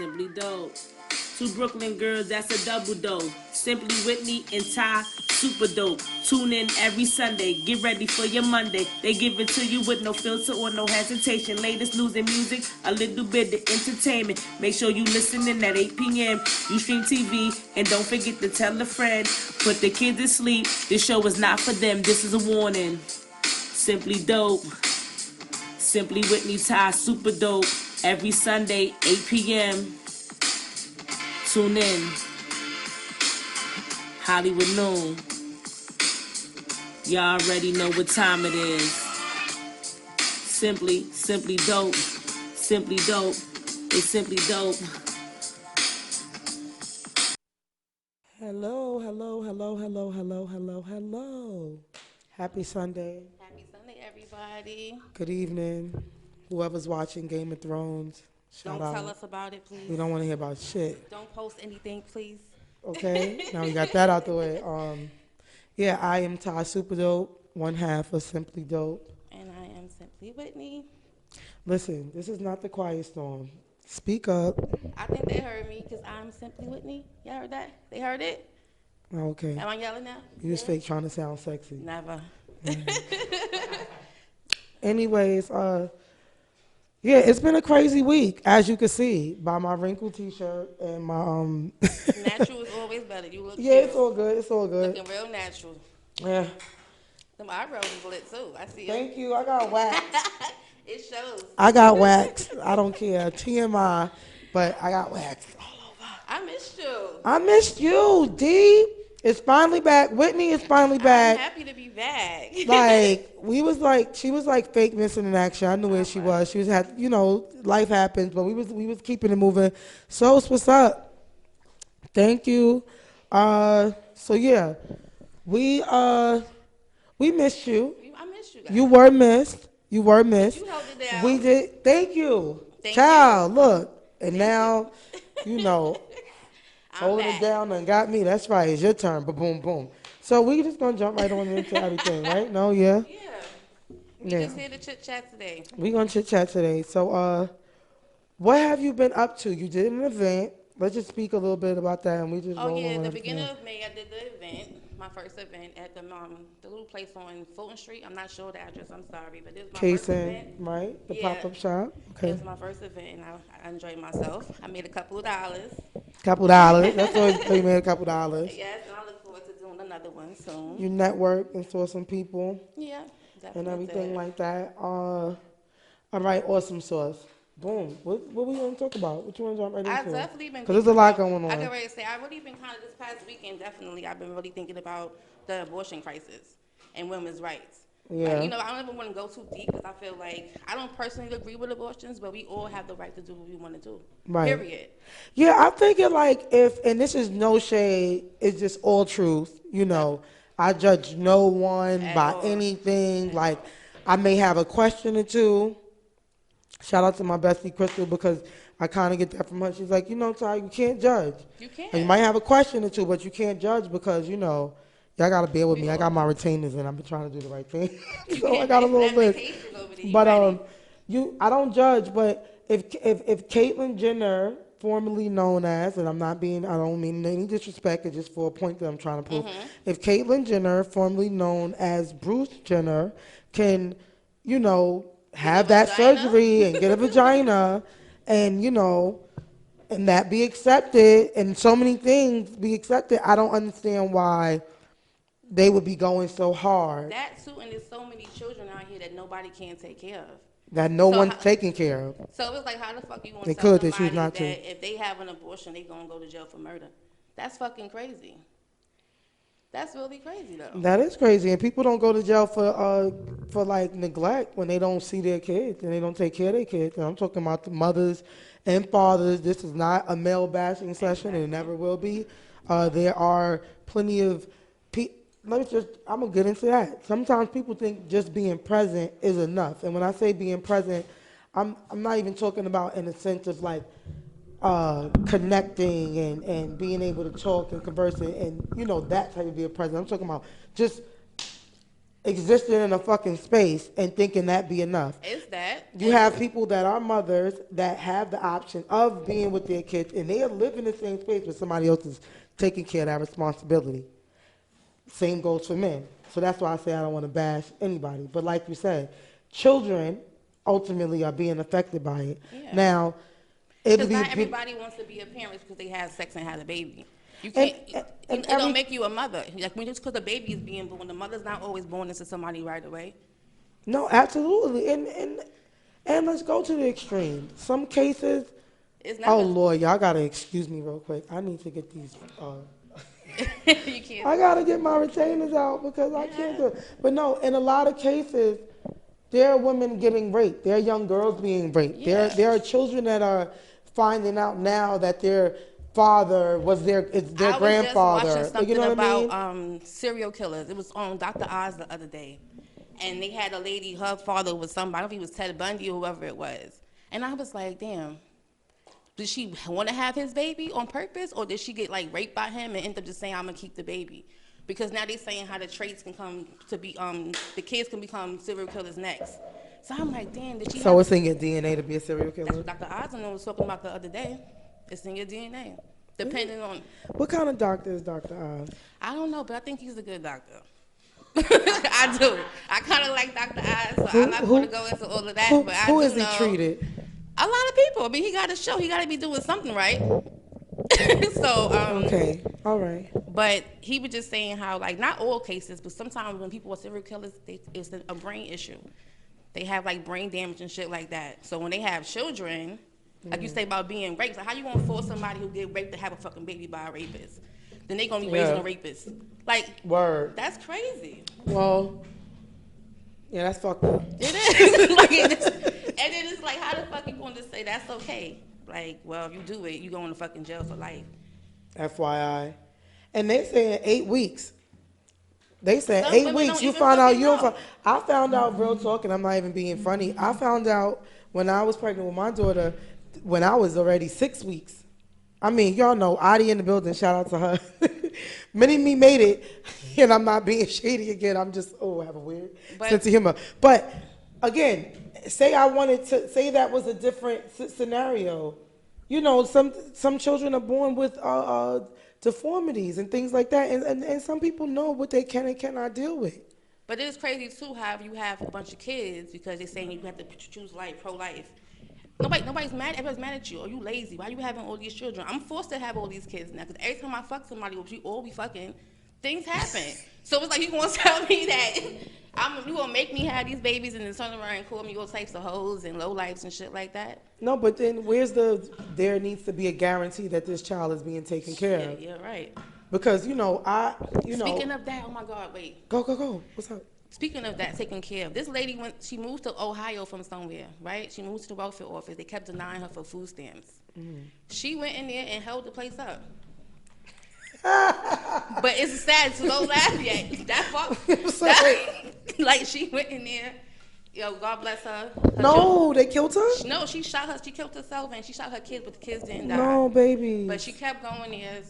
Simply Dope. Two Brooklyn girls, that's a double dope. Simply Whitney and Ty, super dope. Tune in every Sunday, get ready for your Monday. They give it to you with no filter or no hesitation. Latest news and music, a little bit of entertainment. Make sure you listen in at 8 p.m. You stream TV, and don't forget to tell a friend. Put the kids to sleep, this show is not for them, this is a warning. Simply Dope. Simply Whitney Ty, super dope. Every Sunday, 8 p.m. Tune in. Hollywood Noon. Y'all already know what time it is. Simply dope. Simply dope. It's simply dope. Hello. Happy Sunday. Happy Sunday, everybody. Good evening. Whoever's watching Game of Thrones, shout Don't out. tell us about it, please. We don't want to hear about shit. Don't post anything, please. Okay? Now we got that out the way. Yeah, I am Ty Super Dope, one half of Simply Dope. And I am Simply Whitney. Listen, this is not the quiet storm. Speak up. I think they heard me because I'm Simply Whitney. Y'all heard that? They heard it? Okay. Am I yelling now? You was fake trying to sound sexy. Never. Anyways, yeah, it's been a crazy week, as you can see by my wrinkled T-shirt and my Natural is always better. You look Yeah, cute. it's all good. It's all good. Looking real natural. Yeah. Them eyebrows is lit too. I see it. Thank you. I got wax. It shows. I got wax. I don't care. TMI, but I got wax all over. I missed you. I missed you, D. It's finally back. Whitney is finally I'm back. happy to be back. She was like fake missing in action. I knew where she was. She was life happens, but we was keeping it moving. So what's up? Thank you. So yeah, we missed you. I missed you guys. You were missed. You held it down. We did. Thank you. Thank Child, you. look. And now, holding back. it down and got me. That's right. It's your turn. But boom, boom. So we just going to jump right on into everything, right? No, yeah? Yeah. We just here to chit chat today. We going to chit chat today. So what have you been up to? You did an event. Let's just speak a little bit about that. And we just roll on The everything. beginning of May, I did the event, my first event at the little place on Fulton Street. I'm not sure the address. I'm sorry, but it was my first event. Right? The Yeah. pop-up shop. Okay. It was my first event, and I enjoyed myself. I made a couple of dollars. Couple dollars. That's what you made, a couple dollars. Yes, and I look forward to doing another one soon. You networked and saw some people. Yeah, definitely. And everything like that. All right, awesome sauce. Boom. What we gonna talk about? What you wanna jump right into? I've definitely been. Because there's a lot going on. I can already say I've really been kind of this past weekend. Definitely, I've been really thinking about the abortion crisis and women's rights. Yeah. Like, I don't ever want to go too deep because I feel like I don't personally agree with abortions, but we all have the right to do what we want to do. Right. Period. Yeah, I think and this is no shade, it's just all truth. I judge no one by anything. Like, I may have a question or two. Shout out to my bestie Crystal because I kind of get that from her. She's like, Ty, you can't judge. You can't. And you might have a question or two, but you can't judge because y'all gotta bear with me. I got my retainers and I've been trying to do the right thing, so I got a little list. But I don't judge. But if Caitlyn Jenner, formerly known as, and I don't mean any disrespect, it's just for a point that I'm trying to prove. Mm-hmm. If Caitlyn Jenner, formerly known as Bruce Jenner, can, have that surgery and get a vagina, and and that be accepted, and so many things be accepted, I don't understand why they would be going so hard. That too, and there's so many children out here that nobody can take care of. That one's taking care of. So it's like, how the fuck you They tell could, they somebody choose not to. that if they have an abortion, they gonna go to jail for murder? That's fucking crazy. That's really crazy though. That is crazy, and people don't go to jail for like neglect when they don't see their kids and they don't take care of their kids. And I'm talking about the mothers and fathers. This is not a male bashing session, and it never will be. There are plenty of people. I'm gonna get into that. Sometimes people think just being present is enough, and when I say being present, I'm not even talking about in the sense of like connecting and being able to talk and converse and that type of being present. I'm talking about just existing in a fucking space and thinking that be enough. Is that? You have people that are mothers that have the option of being with their kids, and they are living in the same space, but somebody else is taking care of that responsibility. Same goes for men. So that's why I say I don't want to bash anybody. But like you said, children ultimately are being affected by it. Yeah. Now, Because not everybody wants to be a parent because they have sex and had a baby. You can't. It don't make you a mother. Like when just because a baby is being born, the mother's not always born into somebody right away. No, absolutely. And let's go to the extreme. Some cases. It's not. Oh Lord, y'all gotta excuse me real quick. I need to get these. You can't. I gotta get my retainers out because I can't do it. But no, in a lot of cases, there are women getting raped. There are young girls being raped. Yeah. There are children that are finding out now that their father was their grandfather. I was just watching something You know what about I mean? Serial killers. It was on Dr. Oz the other day, and they had a lady. Her father was somebody. I don't know if he was Ted Bundy or whoever it was. And I was like, damn. Did she want to have his baby on purpose, or did she get like raped by him and end up just saying, "I'm gonna keep the baby"? Because now they're saying how the traits can come to be, the kids can become serial killers next. So I'm like, damn, did she? So it's in your DNA to be a serial killer? That's what Dr. Eisenman was talking about the other day. It's in your DNA, depending on. What kind of doctor is Dr. Oz? I don't know, but I think he's a good doctor. I do. I kind of like Dr. Oz, so I'm not going to go into all of that. But I do know. Who has he treated? A lot of people. I mean, he got to show. He got to be doing something right. So. Okay. All right. But he was just saying how, like, not all cases, but sometimes when people are serial killers, it's a brain issue. They have, like, brain damage and shit like that. So when they have children, like you say about being raped, like how you gonna force somebody who get raped to have a fucking baby by a rapist? Then they gonna be raising a rapist. Like, word. That's crazy. Well, yeah, that's fucked up. It is. And then it's like, how the fuck you gonna just say that's okay? Like, well, if you do it, you going to fucking jail for life. FYI. And they saying 8 weeks. They said Some 8 weeks. You find out you don't find. I found out, real talk, and I'm not even being funny. I found out when I was pregnant with my daughter when I was already 6 weeks. I mean, y'all know, Adi in the building, shout out to her. Mini Me made it, and I'm not being shady again. I'm just, I have a weird sense of humor. But, again, say that was a different scenario. You know, some children are born with deformities and things like that, and some people know what they can and cannot deal with. But it's crazy, too, how you have a bunch of kids because they're saying you have to choose life, pro-life. Nobody's mad. Everybody's mad at you. Are you lazy? Why are you having all these children? I'm forced to have all these kids now because every time I fuck somebody, which we all be fucking, things happen. So it's like you gonna tell me that you gonna make me have these babies and then turn around and call me all types of hoes and lowlifes and shit like that? No, but then there needs to be a guarantee that this child is being taken care of. Yeah, right. Because Speaking of that, oh my God, wait. Go. What's up? Speaking of that, taking care of, this lady she moved to Ohio from somewhere, right? She moved to the welfare office. They kept denying her for food stamps. Mm-hmm. She went in there and held the place up. But it's sad, so don't laugh yet. That fuck. Like she went in there. Yo, God bless her. They killed her? No, she shot her. She killed herself and she shot her kids, but the kids didn't die. No, baby. But she kept going there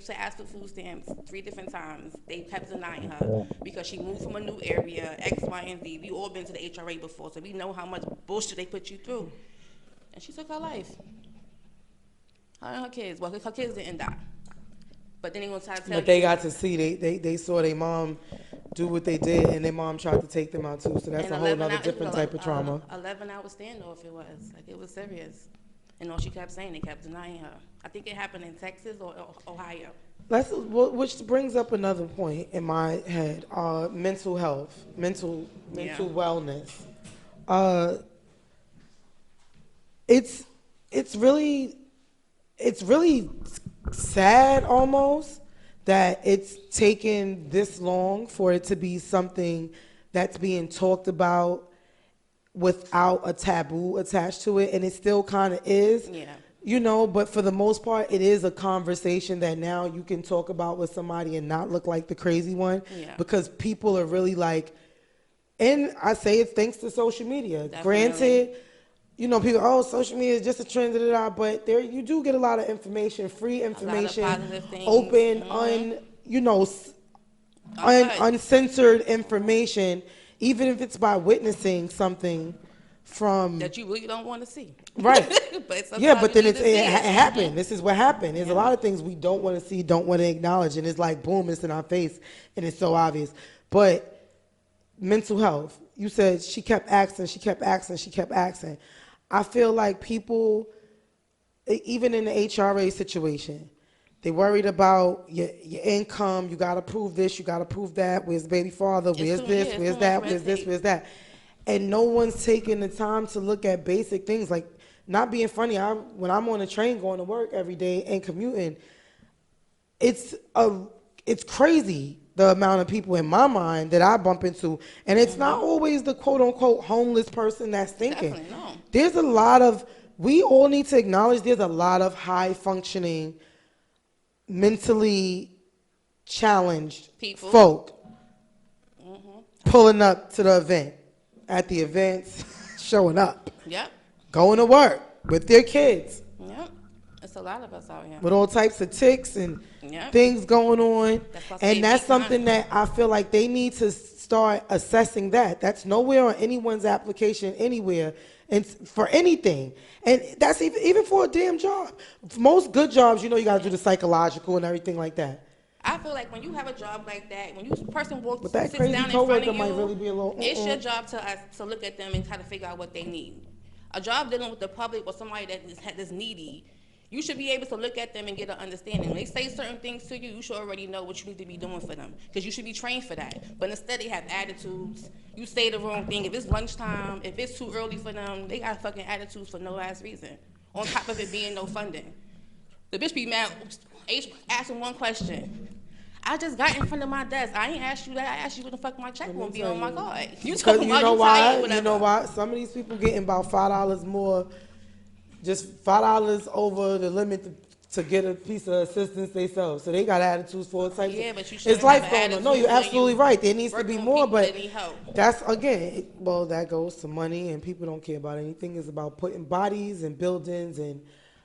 to ask for food stamps 3 different times. They kept denying her because she moved from a new area, X, Y, and Z. We all been to the HRA before, so we know how much bullshit they put you through. And she took her life. Her and her kids. Well, her kids didn't die. But then they gonna try to tell you. But they got to see, they saw their mom do what they did, and their mom tried to take them out too. So that's a whole other different type of trauma. 11-hour standoff it was. Like it was serious. And all she kept saying, they kept denying her. I think it happened in Texas or Ohio. Which brings up another point in my head: mental health, mental wellness. It's really sad almost that it's taken this long for it to be something that's being talked about without a taboo attached to it, and it still kind of is. Yeah. But for the most part, it is a conversation that now you can talk about with somebody and not look like the crazy one. Yeah. Because people are really like, and I say it's thanks to social media. Definitely. Granted, people, social media is just a trend, but you do get a lot of information, free information, open, Uncut. uncensored information, even if it's by witnessing something from That you really don't want to see. right. But Yeah, sometimes but you then need it to see it. happened. This is what happened. There's a Yeah. lot of things we don't want to see, don't want to acknowledge, and it's like boom, it's in our face, and it's so obvious. But mental health, you said she kept asking, she kept asking, she kept asking. I feel like people, even in the HRA situation, they worried about your income. You got to prove this, you got to prove that. Where's the baby father? Where's this? It's Where's too much that? red Where's this? tape. Where's that? And no one's taking the time to look at basic things like not being funny. When I'm on a train going to work every day and commuting, it's it's crazy the amount of people in my mind that I bump into, and it's not always the quote unquote homeless person that's thinking. Definitely no. There's a lot of we all need to acknowledge there's a lot of high functioning, mentally challenged People. folk pulling up to the event, at the events, showing up, Yep. going to work with their kids, Yep. It's a lot of us out here. with all types of ticks and Yep. things going on. That's why I say And that's be something kind. that I feel like they need to start assessing that. That's nowhere on anyone's application anywhere and for anything. And that's even for a damn job. For most good jobs, you got to do the psychological and everything like that. I feel like when you have a job like that, when you person walks, But that sits crazy down in front coworker of might you, really be a little, it's your job to look at them and try to figure out what they need. A job dealing with the public or somebody that's needy, you should be able to look at them and get an understanding. When they say certain things to you, you should already know what you need to be doing for them because you should be trained for that. But instead, they have attitudes. You say the wrong thing. If it's lunchtime, if it's too early for them, they got fucking attitudes for no ass reason. On top of it being no funding. The bitch be mad, asking one question. I just got in front of my desk. I ain't asked you that. I asked you what the fuck my check won't be on my card. You Because talking you about know you why? tired, whatever. You know why? Some of these people getting about $5 more, just $5 over the limit to get a piece of assistance themselves. So they got attitudes for all types. Yeah, but you It's shouldn't life have going an on. No, you're attitude when absolutely you right. There needs to be working with more, people but that need help. that's again. Well, that goes to money, and people don't care about anything. It's about putting bodies and buildings and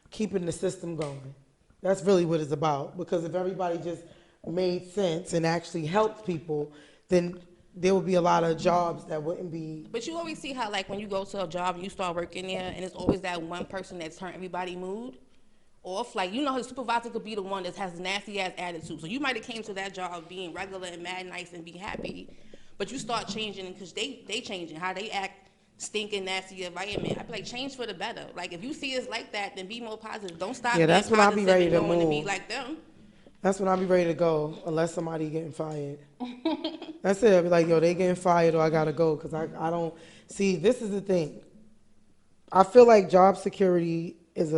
keeping the system going. That's really what it's about. Because if everybody just made sense and actually helped people, then there would be a lot of jobs that wouldn't be. But you always see how, like, when you go to a job and you start working there, and it's always that one person that's turn everybody mood off. Like, the supervisor could be the one that has nasty ass attitude. So you might have came to that job being regular and mad nice and be happy, but you start changing because they changing how they act. Stinking, nasty environment. I be like, change for the better. Like, if you see us like that, then be more positive. Don't stop Yeah, being that's when I be positive ready and to going to be move. like them. That's when I'll be ready to go, unless somebody getting fired. That's it. I'll be like, yo, they getting fired or I gotta go. Because I don't, see, this is the thing. I feel like job security is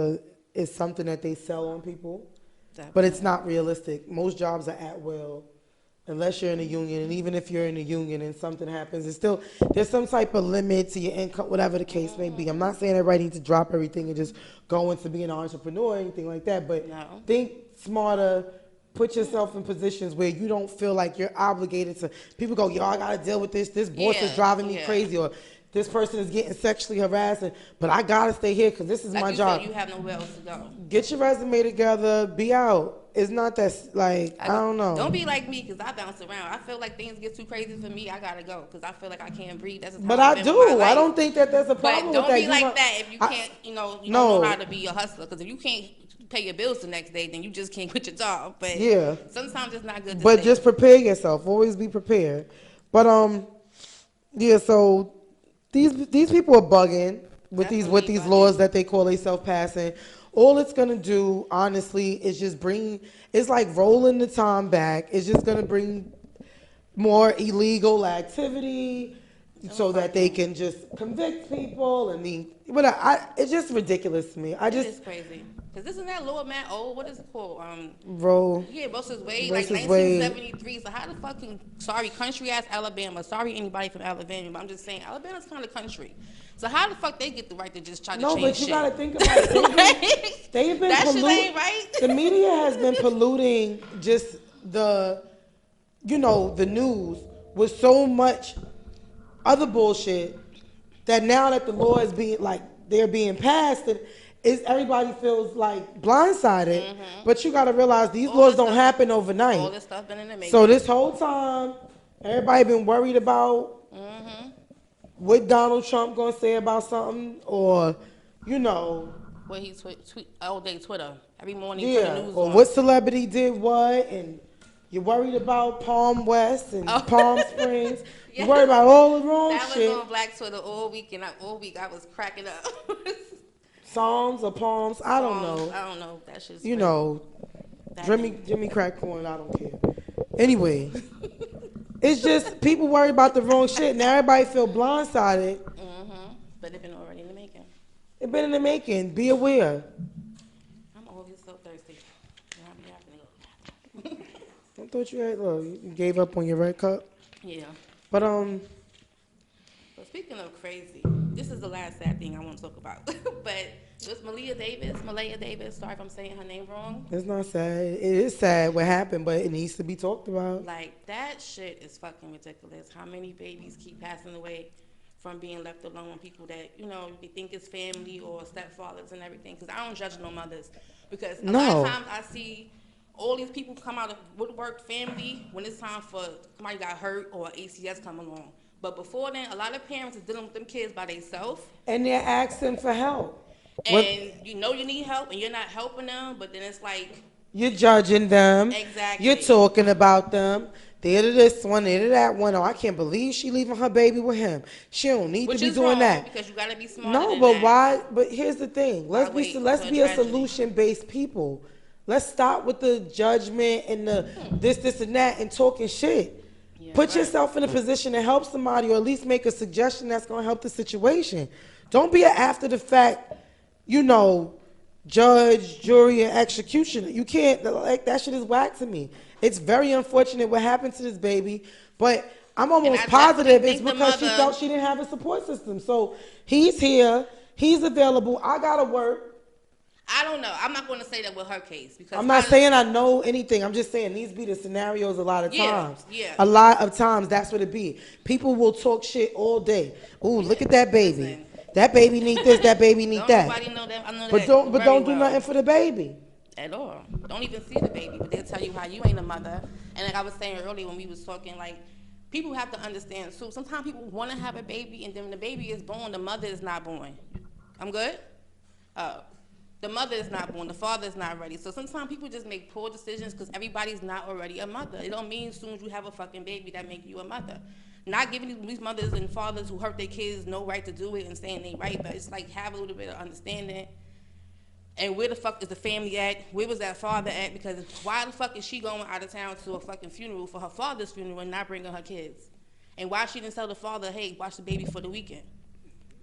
something that they sell on people, but it's not realistic. Most jobs are at will, unless you're in a union. And even if you're in a union and something happens, it's still, there's some type of limit to your income, whatever the case may be. I'm not saying everybody needs to drop everything and just go into being an entrepreneur or anything like that, but No. think smarter. Put yourself in positions where you don't feel like you're obligated to. People go, yo, I gotta deal with this. This boss is driving me crazy, or this person is getting sexually harassed, but I gotta stay here because this is Like my you job. said, you have nowhere else to go. Get your resume together. Be out. It's not that like I don't know. Don't be like me because I bounce around. I feel like things get too crazy for me. I gotta go because I feel like I can't breathe. That's just But how I I've been with my do. life. I don't think that there's a problem But don't with that. be like that if you can't. You don't know how to be a hustler. Because if you can't pay your bills the next day, then you just can't quit your job. But yeah, sometimes it's not good. But just prepare yourself. Always be prepared. But yeah. So these people are bugging with these Definitely laws that they call themselves passing. All it's gonna do, honestly, is just bring. It's like rolling the time back. It's just gonna bring more illegal activity, so that they can just convict people. It's just ridiculous to me. It is crazy. Because isn't that law, man? Oh, what is it called? Roe. Yeah, versus Wade, like versus Wade. 1973. So how the fucking, sorry, country ass Alabama. Sorry, anybody from Alabama. But I'm just saying, Alabama's kind of country. So how the fuck they get the right to just try to change shit? No, but you gotta think about it. They've been that shit ain't right. The media has been polluting just the news with so much other bullshit that now that the law is being like they're being passed, and everybody feels like blindsided. But you got to realize these All laws this don't stuff- happen All overnight. this stuff been in the making. So this whole time, everybody been worried about what Donald Trump gonna say about something, or you know, Where he tweet all day Twitter every morning. Turn yeah, the news or on. what celebrity did what, and you're worried about Palm West and Oh. Palm Springs. Yeah. You worried about all the wrong That shit. was on Black Twitter all week, and all week I was cracking up. Psalms or palms, I don't know. I don't know. That shit's You crazy. know, Jimmy crack corn, I don't care. Anyway, it's just people worry about the wrong shit, and everybody feel blindsided. But it's been already in the making. It been in the making. Be aware. I'm always so thirsty. I thought you had, look, you gave up on your red cup. Yeah. But But speaking of crazy, this is the last sad thing I want to talk about. But it was Malaya Davis. Sorry if I'm saying her name wrong. it's not sad. It is sad what happened, but it needs to be talked about. Like, that shit is fucking ridiculous. How many babies keep passing away from being left alone with people that, you know, they think is family or stepfathers and everything? Because I don't judge no mothers. Because a lot of times I see all these people come out of woodwork family when it's time for somebody got hurt or ACS come along. But before then, a lot of parents is dealing with them kids by themselves. And they're asking for help. And you know you need help and you're not helping them, but then it's like... You're judging them. Exactly. You're talking about them. They're to this one, they're to that one. Oh, I can't believe she leaving her baby with him. She don't need to be doing wrong, that. Because you gotta be smart. No, but why? But here's the thing. Let's be a tragedy? solution-based people. Let's stop with the judgment and the this, and that, and talking shit. Yeah, Put right. yourself in a position to help somebody, or at least make a suggestion that's going to help the situation. Don't be an after the fact, you know, judge, jury, and executioner. You can't, like, that shit is whack to me. It's very unfortunate what happened to this baby, but I'm almost positive it's because she felt she didn't have a support system. So he's here, he's available, I gotta work. I don't know. I'm not going to say that with her case. Because I'm not saying I know anything. I'm just saying these be the scenarios a lot of times. Yeah. A lot of times that's what it be. People will talk shit all day. Ooh, look at that baby. Listen. That baby need this, that baby need that. Nobody know that. I know But that don't very do well. nothing for the baby. At all. Don't even see the baby, but they'll tell you how you ain't a mother. And like I was saying earlier when we was talking, like, people have to understand too. Sometimes people want to have a baby, and then when the baby is born, the mother is not born. I'm good? The mother is not born. The father is not ready. So sometimes people just make poor decisions because everybody's not already a mother. It don't mean as soon as you have a fucking baby that make you a mother. Not giving these mothers and fathers who hurt their kids no right to do it and saying they right, but it's like have a little bit of understanding. And where the fuck is the family at? Where was that father at? Because why the fuck is she going out of town to a fucking funeral for her father's funeral and not bringing her kids? And why she didn't tell the father, hey, watch the baby for the weekend?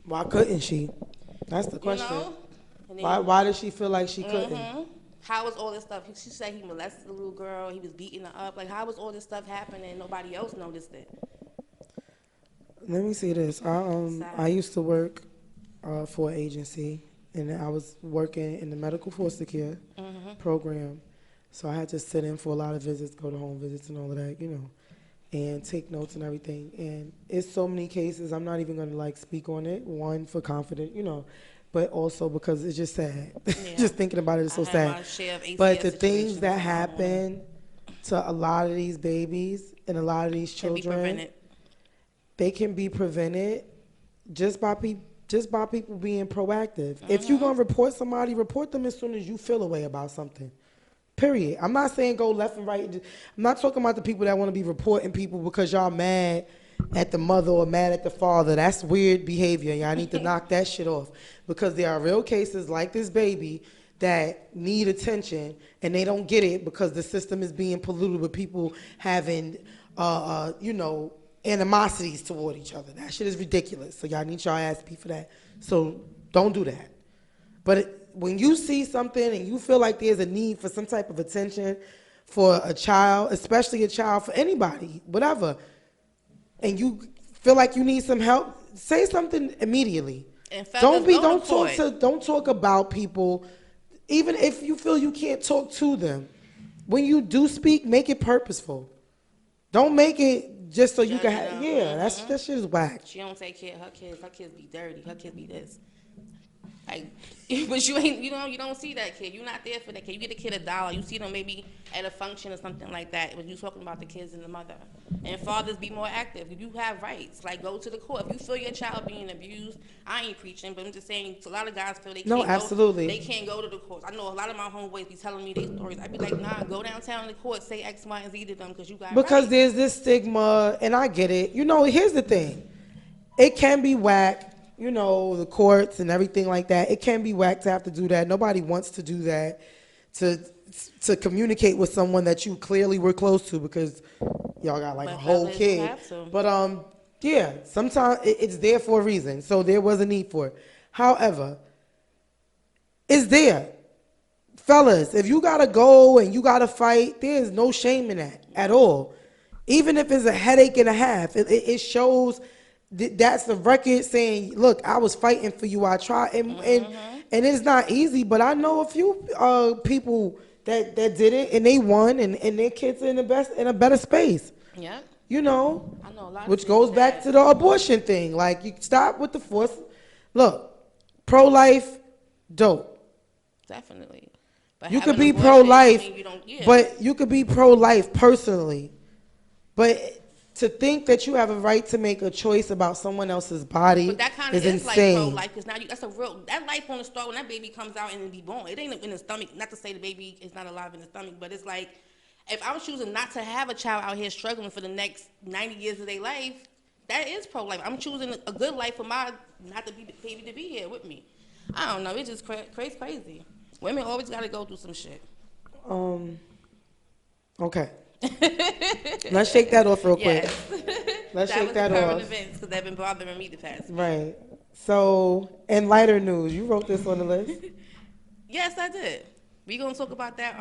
Why couldn't she? That's the question. You know? Why did she feel like she couldn't? How was all this stuff? She said he molested the little girl. He was beating her up. Like, how was all this stuff happening and nobody else noticed it? Let me see this. I used to work for an agency, and I was working in the medical foster care program. So I had to sit in for a lot of visits, go to home visits and all of that, you know, and take notes and everything. And it's so many cases, I'm not even going to, like, speak on it. One, for confident, you know, but also because it's just sad. Yeah. Just thinking about it is so sad. But the things that happen to a lot of these babies and a lot of these children, they can be prevented just by people being proactive. If you're going to report somebody, report them as soon as you feel a way about something. Period. I'm not saying go left and right. I'm not talking about the people that want to be reporting people because y'all mad at the mother or mad at the father. That's weird behavior. Y'all need to knock that shit off. Because there are real cases like this baby that need attention and they don't get it because the system is being polluted with people having, you know, animosities toward each other. That shit is ridiculous. So y'all need y'all ass beat for that. So don't do that. But when you see something and you feel like there's a need for some type of attention for a child, especially a child, for anybody, whatever, and you feel like you need some help, say something immediately. And don't talk about people, even if you feel you can't talk to them. When you do speak, make it purposeful. Don't make it just so you can have, that shit is whack. She don't take care of her kids. Her kids be dirty. Her kids be this. But you don't see that kid. You're not there for that kid. You get a kid $1. You see them maybe at a function or something like that. But you're talking about the kids and the mother. And fathers, be more active. You have rights. Like, go to the court. If you feel your child being abused, I ain't preaching, but I'm just saying, a lot of guys feel they can't No, absolutely. They can't go to the courts. I know a lot of my homeboys be telling me their stories. I be like, nah, go downtown to the court, say X, Y, and Z to them because you got Because rights. there's this stigma, and I get it. Here's the thing. It can be whack, the courts and everything like that. It can be whack to have to do that. Nobody wants to do that, to communicate with someone that you clearly were close to because y'all got like But a whole fellas, you kid. have to. But yeah, sometimes it's there for a reason. So there was a need for it. However, it's there. Fellas, if you gotta go and you gotta fight, there's no shame in that at all. Even if it's a headache and a half, it shows that's the record saying, look, I was fighting for you. I tried, and it's not easy, but I know a few people that did it and they won, and their kids are in a better space. Yeah. I know a lot. Which goes back to the abortion thing. Like, you stop with the force. Look, pro-life, dope. Definitely. But You could having be abortion, pro-life, you don't- yeah. but you could be pro-life personally. But to think that you have a right to make a choice about someone else's body But that kind is of is like insane. pro-life because now that's a real that life on the start when that baby comes out and be born. It ain't in the stomach. Not to say the baby is not alive in the stomach, but it's like if I'm choosing not to have a child out here struggling for the next 90 years of their life, that is pro-life. I'm choosing a good life for my not to be the baby to be here with me. I don't know. It's just crazy. Women always got to go through some shit. Okay. Let's shake that off real quick. Yes. Let's shake that was current off. events because they've been bothering me the past week. Right. So, in lighter news, you wrote this on the list. Yes, I did. We gonna talk about that.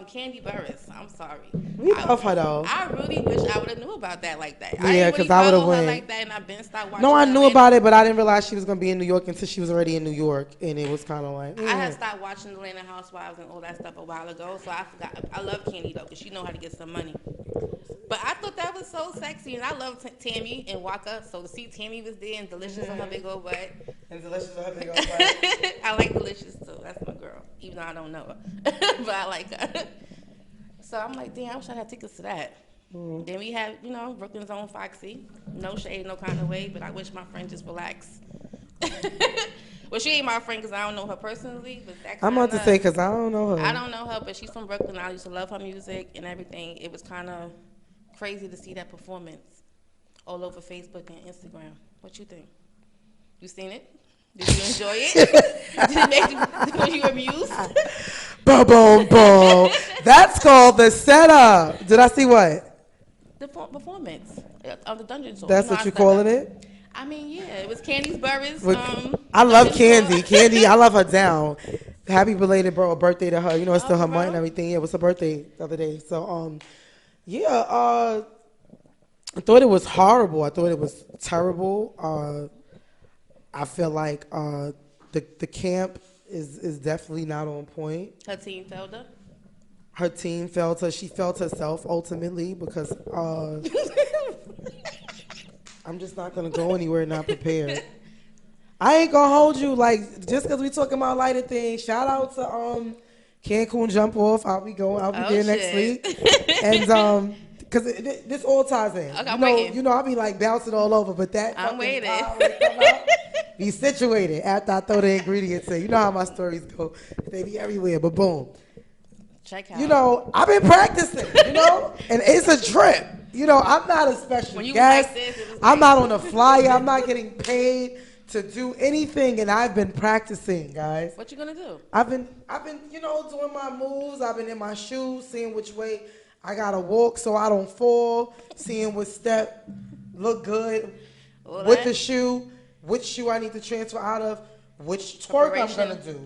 Candy Burris. I'm sorry. We love her though. I really wish I would have knew about that like that. Yeah, because I would've her went. like that, and I've been stopped watching. No, I her. knew about it, but I didn't realize she was gonna be in New York until she was already in New York, and it was kind of like. I had stopped watching Atlanta Housewives and all that stuff a while ago, so I forgot. I love Candy though, because she know how to get some money. But I thought that was so sexy, and I love Tammy and Waka. So to see Tammy was there and Delicious on her big old butt. And Delicious on her big old butt. I like Delicious too. That's my girl, even though I don't know her, but I like her. So I'm like, damn, I wish I had tickets to that. Mm-hmm. Then we have, Brooklyn's own Foxy. No shade, no kind of way, but I wish my friend just relax. Well, she ain't my friend because I don't know her personally. But that I'm about to say because I don't know her. I don't know her, but she's from Brooklyn. I used to love her music and everything. It was kind of crazy to see that performance all over Facebook and Instagram. What you think? You seen it? Did you enjoy it? Did it make you, were you amused? Boom, boom, boom. That's called the setup. Did I see what? The performance of the Dungeon Soul. That's what you're calling it? I mean, yeah. It was Candy's Burris. I love Candy. Candy, I love her down. Happy belated birthday to her. It's still her month and everything. Yeah, it was her birthday the other day. So, I thought it was horrible. I thought it was terrible. I feel like the camp is definitely not on point. Her team failed her? Her team failed her. She failed herself ultimately because I'm just not going to go anywhere not prepared. I ain't going to hold you. Like, just because we talking about lighter things, shout out to Cancun Jump Off. I'll be there next week. And because this all ties in. Okay, I'm waiting. I'll be like bouncing all over, but that I'm waiting. Be situated after I throw the ingredients in. You know how my stories go. They be everywhere, but boom. Check out. I've been practicing, and it's a trip. I'm not a special guest. I'm not on a flyer. I'm not getting paid to do anything, and I've been practicing, guys. What you gonna do? I've been, doing my moves. I've been in my shoes, seeing which way I gotta walk so I don't fall, seeing what step look good with the shoe, which shoe I need to transfer out of, which twerk I'm gonna do.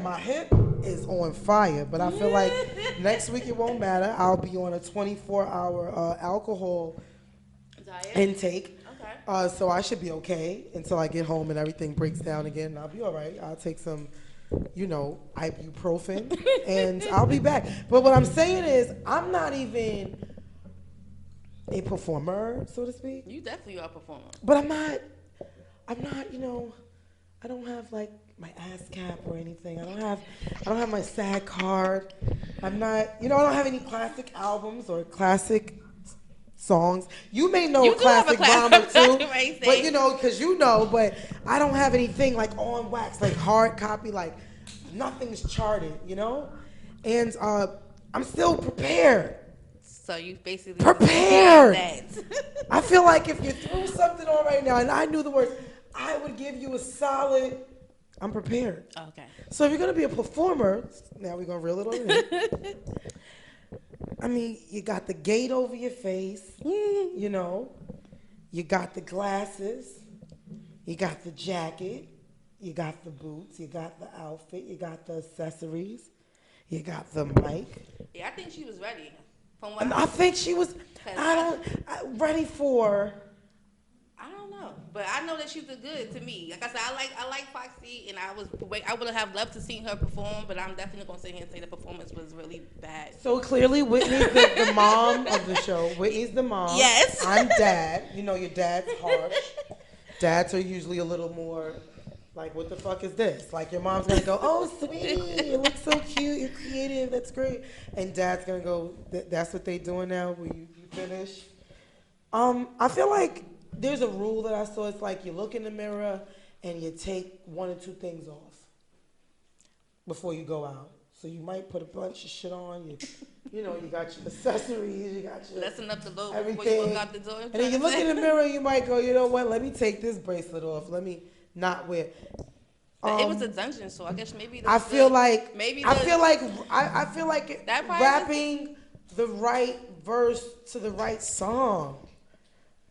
My hip is on fire, but I feel like next week it won't matter. I'll be on a 24-hour alcohol diet intake. Okay. So I should be okay until I get home and everything breaks down again. I'll be all right. I'll take some, ibuprofen, and I'll be back. But what I'm saying is, I'm not even a performer, so to speak. You definitely are a performer. But I'm not, I don't have like my ASCAP or anything. I don't have my SAG card. I'm not, I don't have any classic albums or classic songs. You may know You a do have a classic bomber class, too, right? but because but I don't have anything like on wax, like hard copy, like nothing's charted, and I'm still prepared. So you basically Prepared. that. I feel like if you threw something on right now and I knew the words, I would give you a solid. I'm prepared. Okay. So if you're gonna be a performer, now we're gonna reel it on in. I mean, you got the gate over your face, you got the glasses, you got the jacket, you got the boots, you got the outfit, you got the accessories, you got the mic. Yeah, I think she was ready. From what I think she was. Ready for. I don't know, but I know that she's a good to me. Like I said, I like Foxy, and I would have loved to see her perform, but I'm definitely gonna sit here and say the performance was really bad. So clearly, Whitney's the mom of the show. Whitney's the mom. Yes. I'm dad. Your dad's harsh. Dads are usually a little more like, what the fuck is this? Like, your mom's gonna go, oh, sweetie, you look so cute, you're creative, that's great. And dad's gonna go, that's what they doing now, will you finish? I feel like there's a rule that I saw, it's like you look in the mirror and you take one or two things off before you go out. So you might put a bunch of shit on, you got your accessories, you got your Lessen up the load everything. before you walk out the door. And then you look in the mirror, you might go, you know what, let me take this bracelet off, let me not wear. It was a dungeon, so I guess maybe. I feel like rapping the right verse to the right song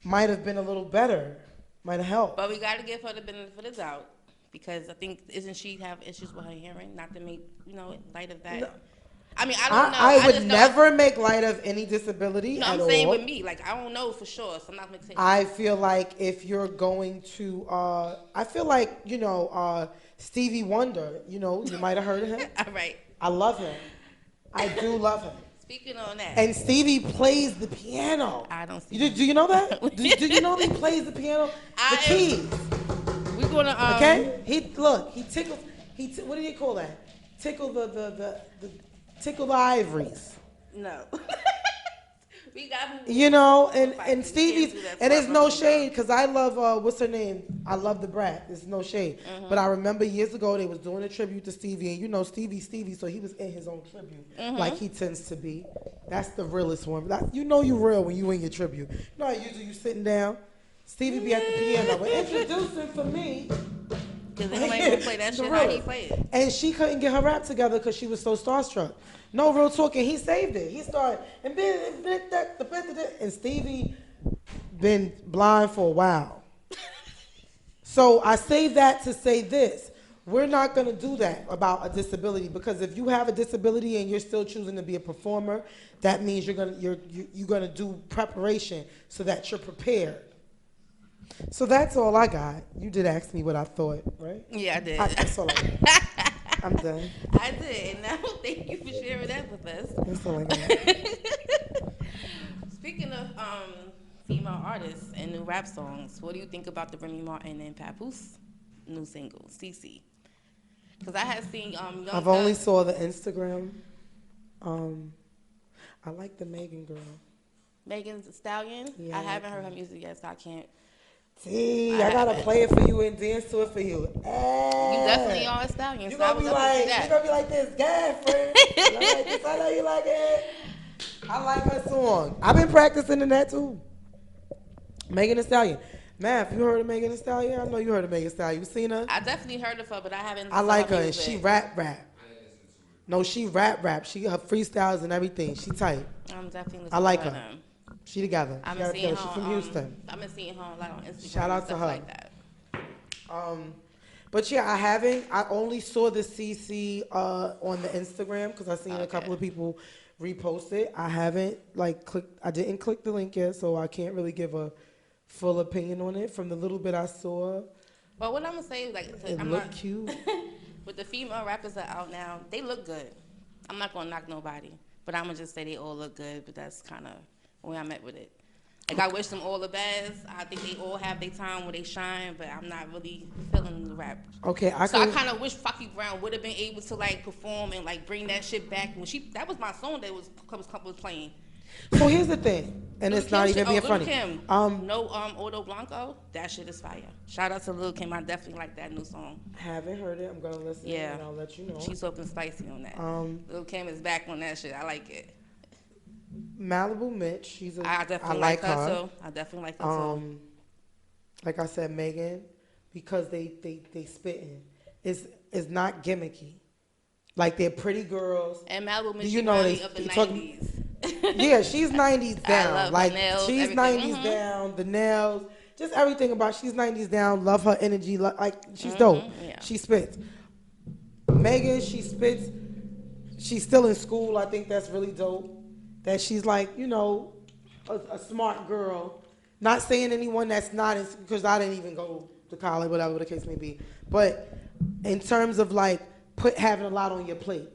might have been a little better, might have helped. But we got to give her the benefit of the doubt because I think isn't she have issues with her hearing? Not to make light of that. No. I mean, I don't know. I would never make light of any disability at all. No, I'm saying with me, like, I don't know for sure, so I'm not mixing. I feel like if you're going to, I feel like, Stevie Wonder, you might have heard of him. All right. I love him. I do love him. Speaking on that. And Stevie plays the piano. I don't see Do you know that? do you know that he plays the piano? The keys. We're going to, Okay? He tickles, what do you call that? Tickle tickle the ivories. No. We got and Stevie's, and it's no shade because I love what's her name? I love the brat. It's no shade. Mm-hmm. But I remember years ago they was doing a tribute to Stevie, and Stevie, so he was in his own tribute, like he tends to be. That's the realest one. You real when you in your tribute. Usually you sitting down. Stevie be at the piano. Well, introducing for me. Because anybody gonna play that shit how he played it. And she couldn't get her rap together because she was so starstruck. No real talking. He saved it. He started and Stevie been blind for a while. So I say that to say this. We're not gonna do that about a disability because if you have a disability and you're still choosing to be a performer, that means you're gonna do preparation so that you're prepared. So that's all I got. You did ask me what I thought, right? Yeah, I did. That's all I got. I'm done. I did. And now thank you for sharing that with us. That's all I got. Speaking of female artists and new rap songs, what do you think about the Remy Martin and Papoose new single, CC? Because I had seen I've only saw the Instagram. I like the Megan girl. Megan Thee Stallion? Yeah, I haven't heard her music yet, so I can't. See, I gotta play it for you and dance to it for you. You definitely are a stallion. You're gonna be like this, girlfriend. I know you like it. I like her song. I've been practicing in that too. Megan Thee Stallion. Math, you heard of Megan Thee Stallion? I know you heard of Megan Thee Stallion. You seen her? I definitely heard of her, but I haven't. I like her, and she rap. No, she rap. She her freestyles and everything. She tight. I'm definitely. I like her. She together. I've been seeing her. She's from Houston. I've been seeing her a lot on Instagram. Shout out to her. Like that. But yeah, I only saw the CC on the Instagram because I seen a couple of people repost it. I haven't I didn't click the link yet, so I can't really give a full opinion on it. From the little bit I saw, but what I'm gonna say, it looked cute. With the female rappers that are out now, they look good. I'm not gonna knock nobody, but I'm gonna just say they all look good. But that's kind of where I'm at with it. Like, I wish them all the best. I think they all have their time where they shine, but I'm not really feeling the rap. Okay, So I kind of wish Foxy Brown would have been able to like perform and like bring that shit back when that was my song that was playing. So here's the thing, and Lil' it's not Kim even being Lil' funny. Kim, no Odo Blanco, that shit is fire. Shout out to Lil' Kim, I definitely like that new song. Haven't heard it. I'm gonna listen. Yeah, And I'll let you know. She's talking spicy on that. Lil' Kim is back on that shit. I like it. Malibu Mitch, I definitely like her too. I definitely like her too. Like I said, Megan, because they spitting. It's not gimmicky. Like they're pretty girls. And Malibu Mitch, you know they of the talking, 90s. Yeah, she's 90s down. I love like her nails, she's everything. 90s down, the nails, just everything about she's 90s down. Love her energy. Like she's dope. Yeah. She spits. Megan, she spits. She's still in school. I think that's really dope. That she's like, you know, a smart girl. Not saying anyone that's not, because I didn't even go to college, whatever the case may be. But in terms of like having a lot on your plate,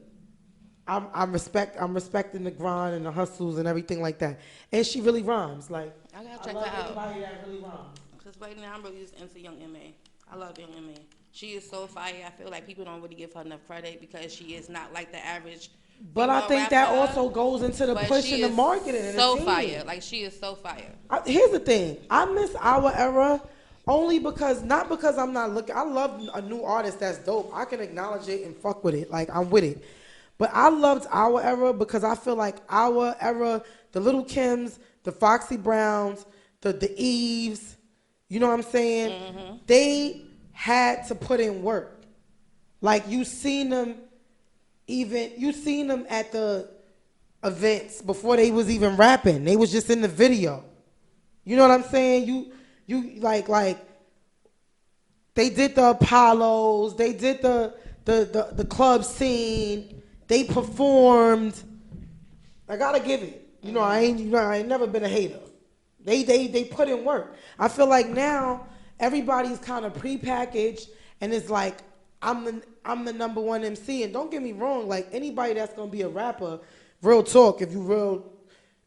I'm respecting the grind and the hustles and everything like that. And she really rhymes. Like I gotta check love her out. anybody that really rhymes. Because right now I'm really just into Young M.A. I love Young M.A. She is so fire. I feel like people don't really give her enough credit because she is not like the average. But I think that also goes into the push and the marketing. And so the fire. Like, she is so fire. Here's the thing. I miss our era only because, not because I'm not looking. I love a new artist that's dope. I can acknowledge it and fuck with it. Like, I'm with it. But I loved our era because I feel like our era, the Little Kims, the Foxy Browns, the Eves, you know what I'm saying? Mm-hmm. They had to put in work. Like, you seen them at the events before they was even rapping. They was just in the video. You know what I'm saying? You like they did the Apollos, they did the club scene, they performed. I gotta give it. You know, I ain't never been a hater. They put in work. I feel like now everybody's kind of prepackaged and it's like I'm the number one MC. And don't get me wrong, like anybody that's gonna be a rapper, real talk, if you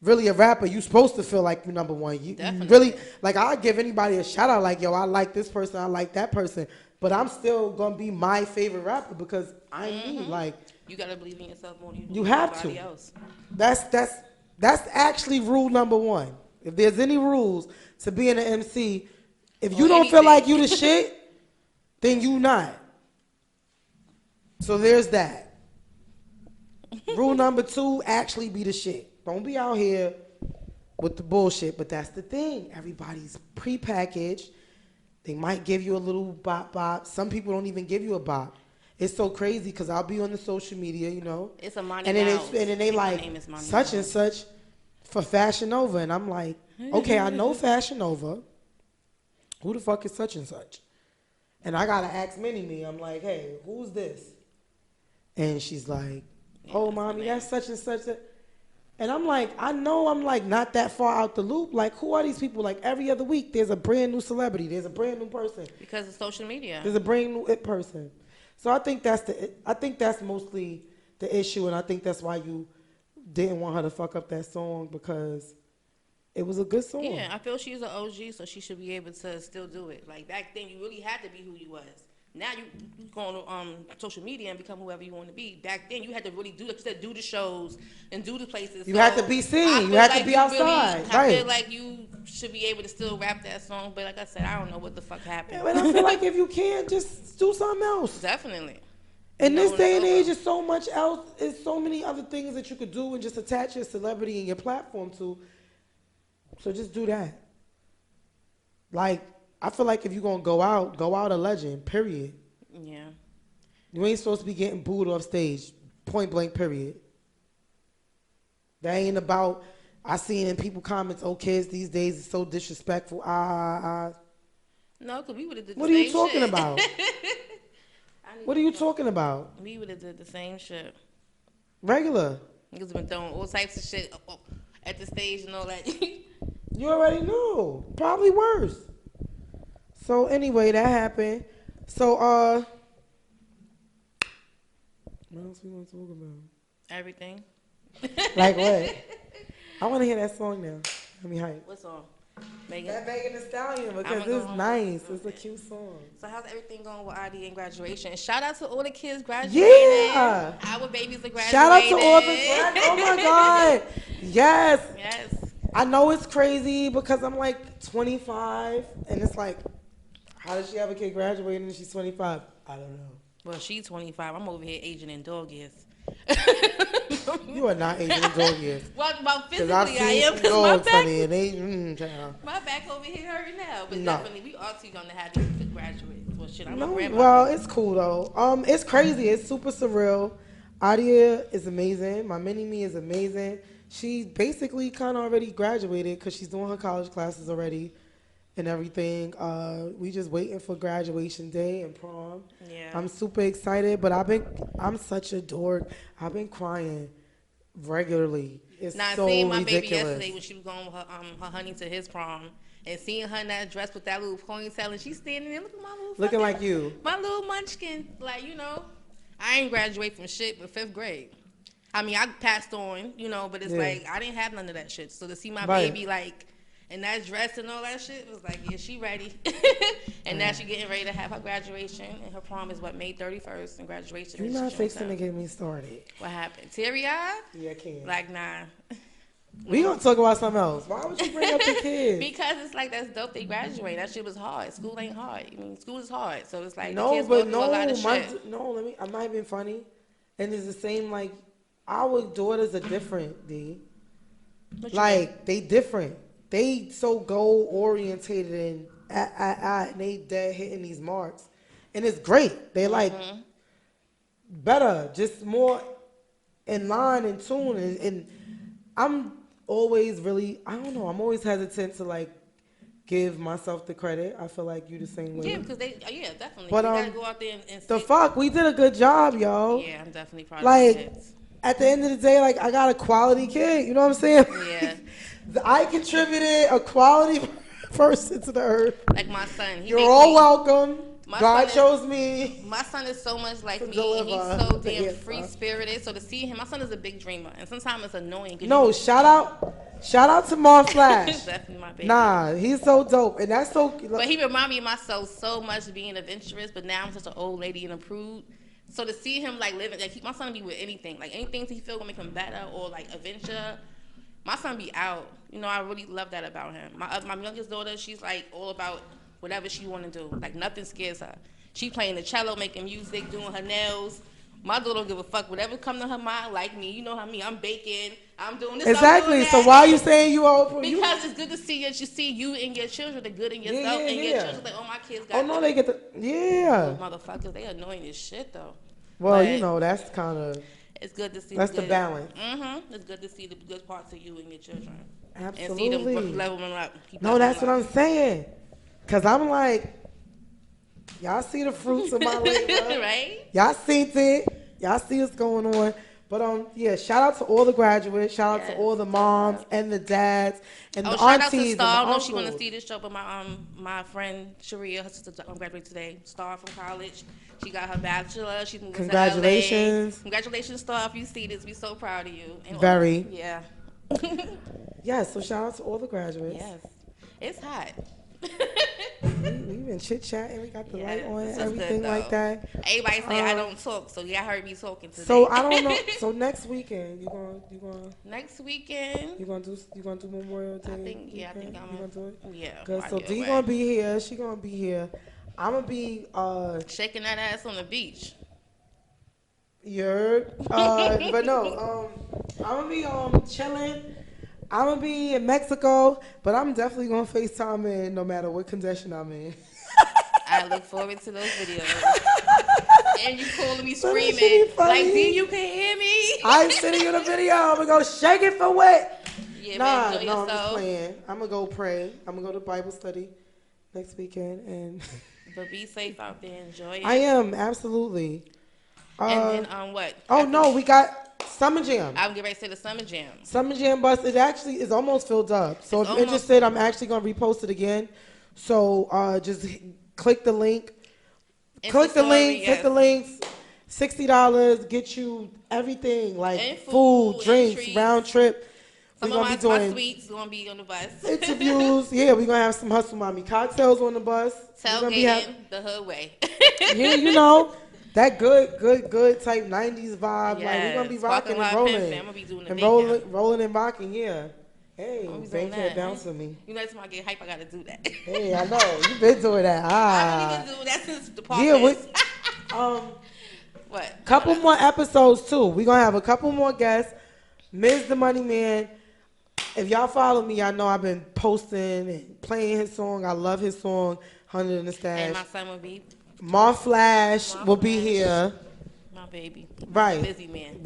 really a rapper, you supposed to feel like you're number one. You really, like, I give anybody a shout out, like, yo, I like this person, I like that person, but I'm still gonna be my favorite rapper because I'm me. Like, you gotta believe in yourself more than you have anybody to. Else. That's actually rule number one. If there's any rules to being an MC, if you don't feel like you the shit, then you not. So there's that. Rule number 2, actually be the shit. Don't be out here with the bullshit. But that's the thing. Everybody's prepackaged. They might give you a little bop. Some people don't even give you a bop. It's so crazy because I'll be on the social media, you know. It's a money and then they like such and such for Fashion Nova. And I'm like, okay, I know Fashion Nova. Who the fuck is such and such? And I got to ask Mini-Me. I'm like, hey, who's this? And she's like, oh, mommy, that's such and such. And I'm like, I know I'm like not that far out the loop. Like, who are these people? Like, every other week, there's a brand new celebrity. There's a brand new person. Because of social media. There's a brand new it person. So I think that's mostly the issue. And I think that's why you didn't want her to fuck up that song, because it was a good song. Yeah, I feel she's an OG, so she should be able to still do it. Like, back then, you really had to be who you was. Now you go on social media and become whoever you want to be. Back then, you had to really do the shows and do the places. You had to be seen. You had to be outside. Right. I feel like you should be able to still rap that song. But like I said, I don't know what the fuck happened. Yeah, but I feel like if you can't, just do something else. Definitely. In this day and age, there's so much else. There's so many other things that you could do and just attach your celebrity and your platform to. So just do that. Like, I feel like if you're going to go out a legend, period. Yeah. You ain't supposed to be getting booed off stage, point blank, period. That ain't about, I seen in people comments, oh, kids these days is so disrespectful. No, because we would have did the What same are you talking shit. about? What are you talking about? We would have did the same shit. Regular. Niggas been throwing all types of shit at the stage and all that. You already know. Probably worse. So anyway, that happened. So what else we want to talk about? Everything. Like what? I want to hear that song now. Let me hype. What song? That Megan Thee Stallion because I'ma go it's home nice. and It's a listen. cute song. So how's everything going with ID and graduation? Shout out to all the kids graduating. Yeah. Our babies are graduating. Shout out to all the oh my God. Yes. Yes. I know it's crazy because I'm like 25 and it's like, how does she have a kid graduating and she's 25? I don't know. Well, she's 25. I'm over here aging in dog years. You are not aging in dog years. Well, Because I've physically I seen am. some 'Cause my dogs, back, honey, and they, child. my back over here hurting now. But No. definitely, we are too young to have these graduates. Well, shit, I'm a No, grandmother. well, it's cool though. It's crazy. It's super surreal. Adia is amazing. My mini me is amazing. She basically kind of already graduated because she's doing her college classes already and everything. We just waiting for graduation day and prom. Yeah. I'm super excited, but I'm such a dork. I've been crying regularly. It's Now, so seeing my ridiculous. baby yesterday when she was going with her honey to his prom, and seeing her in that dress with that little ponytail, and she's standing there looking at my little Looking fucking- like you. my little munchkin. Like, you know, I ain't graduate from shit but 5th grade. I mean, I passed on, you know, but it's Yeah. like I didn't have none of that shit. So to see my Right. baby like in that dress and all that shit, it was like, yeah, she ready. And now she getting ready to have her graduation, and her prom is May 31st, and graduation You're is not June fixing to 7th. get me started. What happened? Teary-eyed? Yeah, I can. Like, nah. We gonna talk about something else. Why would you bring up the kids? Because it's like that's dope. They graduate. That shit was hard. School ain't hard. I mean, school is hard. So it's like the No, kids but go through a lot no, of shit. I'm not even funny. And it's the same, like, our daughters are different, D. What you Like, they different. They so goal orientated and they dead hitting these marks. And it's great. They like better, just more in line and tune. And I'm always really, I don't know, I'm always hesitant to like give myself the credit. I feel like you the same way. Yeah, because yeah, definitely. But, you gotta go out there and The see- fuck, we did a good job, yo. Yeah, I'm definitely proud of Like, the kids. at the end of the day, like, I got a quality kid. You know what I'm saying? Yeah. I contributed a quality person to the earth. Like my son. He You're makes all me- welcome. My God son chose me. My son is so much like To me. deliver He's so the damn answer. free spirited. So to see him, my son is a big dreamer, and sometimes it's annoying. 'Cause No, shout out to Mom Flash. He's definitely my baby. Nah, he's so dope, and that's so. But he remind me of myself so much being adventurous, but now I'm such an old lady and a prude. So to see him like living, like my son be with anything, like anything he feel gonna make him better or like adventure. My son be out. You know, I really love that about him. My youngest daughter, she's like all about whatever she want to do. Like nothing scares her. She playing the cello, making music, doing her nails. My daughter don't give a fuck. Whatever come to her mind, like me. You know how me. I'm baking. I'm doing this. Exactly. I'm doing So that. why are you saying you are open? Because it's good to see you see you and your children, the good in yourself, and your children like, oh, my kids got Oh no, they get the motherfuckers. They annoying as shit though. Well, But you know, that's kind of. it's good to see. That's the balance. It's good to see the good parts of you and your children. Absolutely. And see them level them up. No, that's what I'm saying. Cause I'm like, y'all see the fruits of my labor, right? Y'all seen it. Y'all see what's going on. But yeah, shout out to all the graduates. Shout out to all the moms and the dads and the shout out to aunties and the Star. I know she want to uncles. see this show, but my friend Sharia, her sister, graduated today. Star from college. She got her bachelor. She's moving Congratulations. to LA. Congratulations, Star. If you see this, we so proud of you. And Very. Yeah. Yeah, so shout out to all the graduates. Yes. It's hot. We've been chit chatting. We got the light on this and is good, everything like though. that. Everybody say I don't talk, so y'all heard me talking today. So I don't know. So next weekend, you gonna next weekend. you gonna do Memorial Day? I think I'm. You gonna do it? Yeah. Good. I'll So get D away. gonna be here. She gonna be here. I'm gonna be shaking that ass on the beach. but no, I'm gonna be chilling. I'm gonna be in Mexico, but I'm definitely gonna FaceTime in no matter what condition I'm in. I look forward to those videos. And you calling me So that shit screaming be funny. like, D, you can hear me? I'm sending you the video. I'm gonna go shake it for what? Yeah, Nah, man, enjoy no, I'm just yourself. playing. I'm gonna go pray. I'm gonna go to Bible study next weekend, and But be safe out there. Enjoy it. I am absolutely. And then what? Oh no, we got Summer Jam. I'm getting ready to say the Summer Jam. Summer Jam bus. It actually is almost filled up. So It's if you're interested, I'm actually gonna repost it again. So just click the link. Click the link. Hit the links. $60 get you everything like And food, and drinks, treats. round trip. Some We're of gonna be my doing sweets gonna be on the bus. interviews. Yeah, we're gonna have some Hustle Mommy cocktails on the bus. We're gonna be Tailgating the hood way. yeah, that good type '90s vibe. Like we're gonna be Yes, parking rocking and lot pimping. rolling I'm gonna be doing the and big house. rolling and rocking. Yeah. I'm Hey, gonna be doing Bank can't that. bounce with me. You know, every time I get hype, I gotta do that. Hey, I know you've been doing that. I don't even do that since the Yeah. podcast. Um, What? couple more episodes too. We're gonna have a couple more guests. Ms. the Money Man. If y'all follow me, I know I've been posting and playing his song. I love his song, Hundred in the Stash. And my son will be. Mar Flash will be here. My baby. Right. Busy man.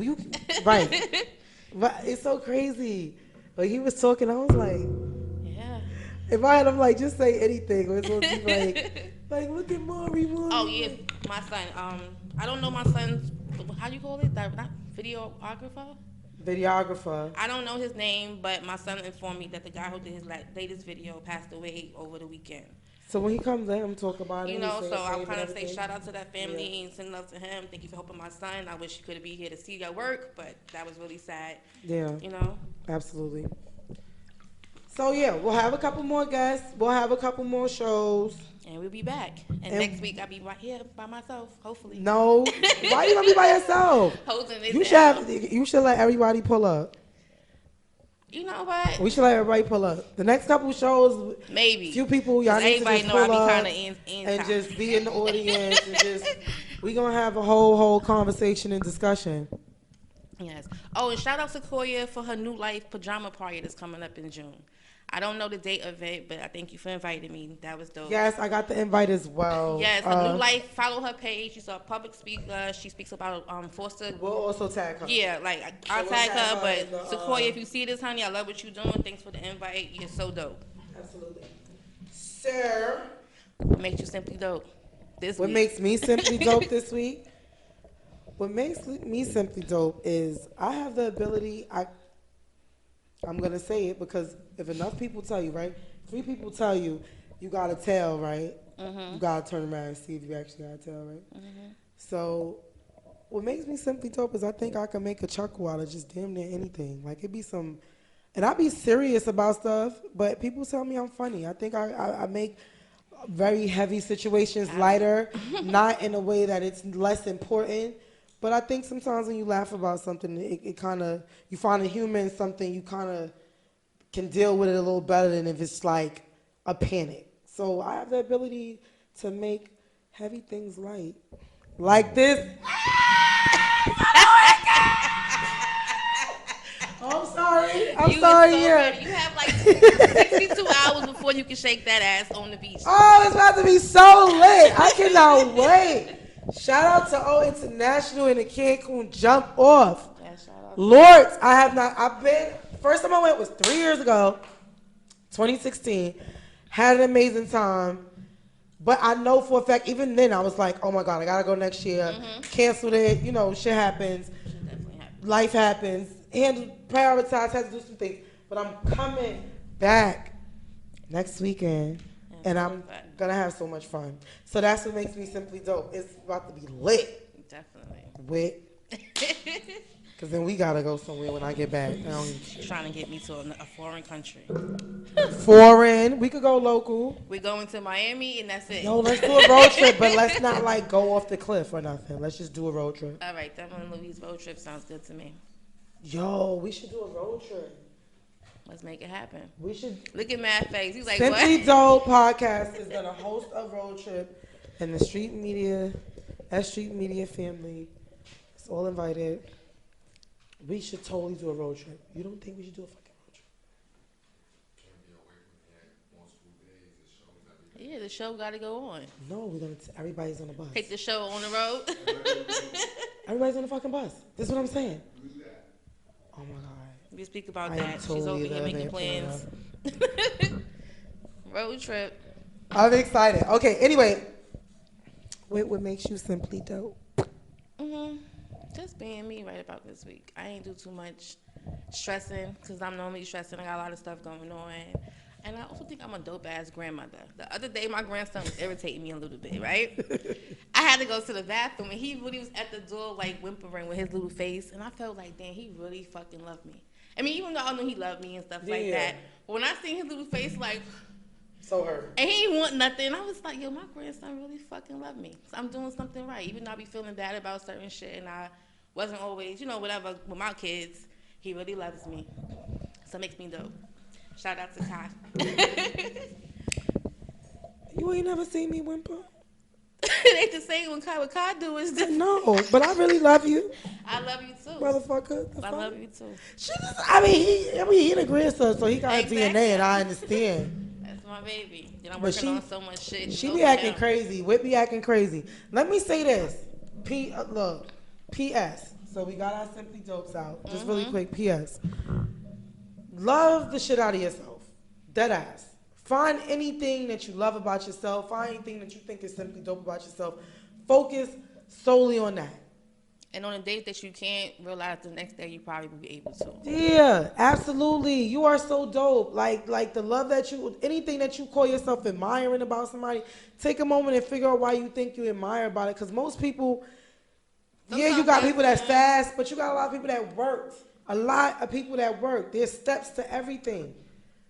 Right. But it's so crazy. Like he was talking, I was like, Yeah. in my head, I'm like, just say anything. Or it's supposed to be like, look at Maury. Oh yeah, my son. I don't know my son's. How do you call it? Not videographer. Videographer. I don't know his name, but my son informed me that the guy who did his latest video passed away over the weekend. So when he comes in, I'm talk about it. You know, so I'm kind of say everything. shout out to that family and send love to him. Thank you for helping my son. I wish he could be here to see your work, but that was really sad. Yeah. You know. Absolutely. So yeah, we'll have a couple more guests. We'll have a couple more shows. And we'll be back. And next week I'll be right here by myself, hopefully. No, why you gonna be by yourself? Holding it You down. you should let everybody pull up. You know what? We should let everybody pull up. The next couple shows, Maybe. few people, y'all need to Everybody just know I pull be up kind of and just be in the audience and just we gonna have a whole conversation and discussion. Yes. Oh, and shout out to Koya for her New Life pajama party that's coming up in June. I don't know the date of it, but I thank you for inviting me. That was dope. Yes, I got the invite as well. Yes, New Life. Follow her page. She's a public speaker. She speaks about foster. We'll also tag her. Yeah, like I'll we'll tag tag her. her But in the, Sequoia, if you see this, honey, I love what you're doing. Thanks for the invite. You're so dope. Absolutely. Sir, What makes you simply dope? what makes me simply dope this week? What makes me simply dope is I have the ability. I'm gonna say it because if enough people tell you, right? 3 people tell you, you gotta tell, right? Mm-hmm. You gotta turn around and see if you actually gotta tell, right? Mm-hmm. So, what makes me simply dope is I think I can make a chuckle out of just damn near anything. Like it'd be some, and I be serious about stuff, but people tell me I'm funny. I think I make very heavy situations lighter, not in a way that it's less important. But I think sometimes when you laugh about something, it kind of, you find a humor in something, you kind of can deal with it a little better than if it's like a panic. So I have the ability to make heavy things light. Like this. I'm sorry. I'm sorry. So Yeah. ready. You have like 62 hours before you can shake that ass on the beach. Oh, it's about to be so lit. I cannot wait. Shout out to O International and the Cancun Jump Off. Yeah, shout out. Lords, I've been, first time I went was 3 years ago, 2016. Had an amazing time. But I know for a fact, even then I was like, oh my God, I gotta go next year. Canceled it, shit happens. Should definitely happen. Life happens. Prioritize, had to do some things. But I'm coming back next weekend. And I'm gonna have so much fun. So that's what makes me simply dope. It's about to be lit. Definitely. With. Cause then we gotta go somewhere when I get back. Trying to get me to a foreign country. Foreign. We could go local. We're going to Miami and that's it. Yo, let's do a road trip, but let's not like go off the cliff or nothing. Let's just do a road trip. All right, Devin and Louise road trip sounds good to me. Yo, we should do a road trip. Let's make it happen. We should. Look at Mad Face. He's like, Simply what? Dope podcast is gonna host a road trip, and the Street Media, S.STREET Media family, it's all invited. We should totally do a road trip. You don't think we should do a fucking road trip? Yeah, the show got to go on. No, we're gonna. Everybody's on the bus. Take the show on the road. Everybody's on the fucking bus. This is what I'm saying. Oh my God. We speak about I am that. She's totally over here the making event plans. Road trip. I'm excited. Okay, anyway. What makes you simply dope? Just being me right about this week. I ain't do too much stressing because I'm normally stressing. I got a lot of stuff going on. And I also think I'm a dope-ass grandmother. The other day, my grandson was irritating me a little bit, right? I had to go to the bathroom, and he really was at the door, like, whimpering with his little face. And I felt like, damn, he really fucking loved me. I mean, even though I knew he loved me and stuff like that, but when I seen his little face, like, so hurt. and he didn't want nothing, I was like, yo, my grandson really fucking love me. So I'm doing something right, even though I be feeling bad about certain shit, and I wasn't always, whatever with my kids. He really loves me, so it makes me dope. Shout out to Kai. You ain't never seen me whimper. They just say what Kai do is different. No, but I really love you. I love you too, motherfucker. I love you too. He the grandson, so he got a DNA, and I understand. That's my baby. Then I'm working on so much shit. She be acting crazy. Whit be acting crazy. Let me say this. Look. P.S. So we got our Simply Dopes out. Just really quick. P.S. Love the shit out of yourself. Deadass. Find anything that you love about yourself. Find anything that you think is simply dope about yourself. Focus solely on that. And on a date that you can't realize the next day, you probably will be able to. Yeah, absolutely. You are so dope. Like the love that anything that you call yourself admiring about somebody, take a moment and figure out why you think you admire about it. Because most people, you got people that's fast, but you got a lot of people that work. A lot of people that work. There's steps to everything.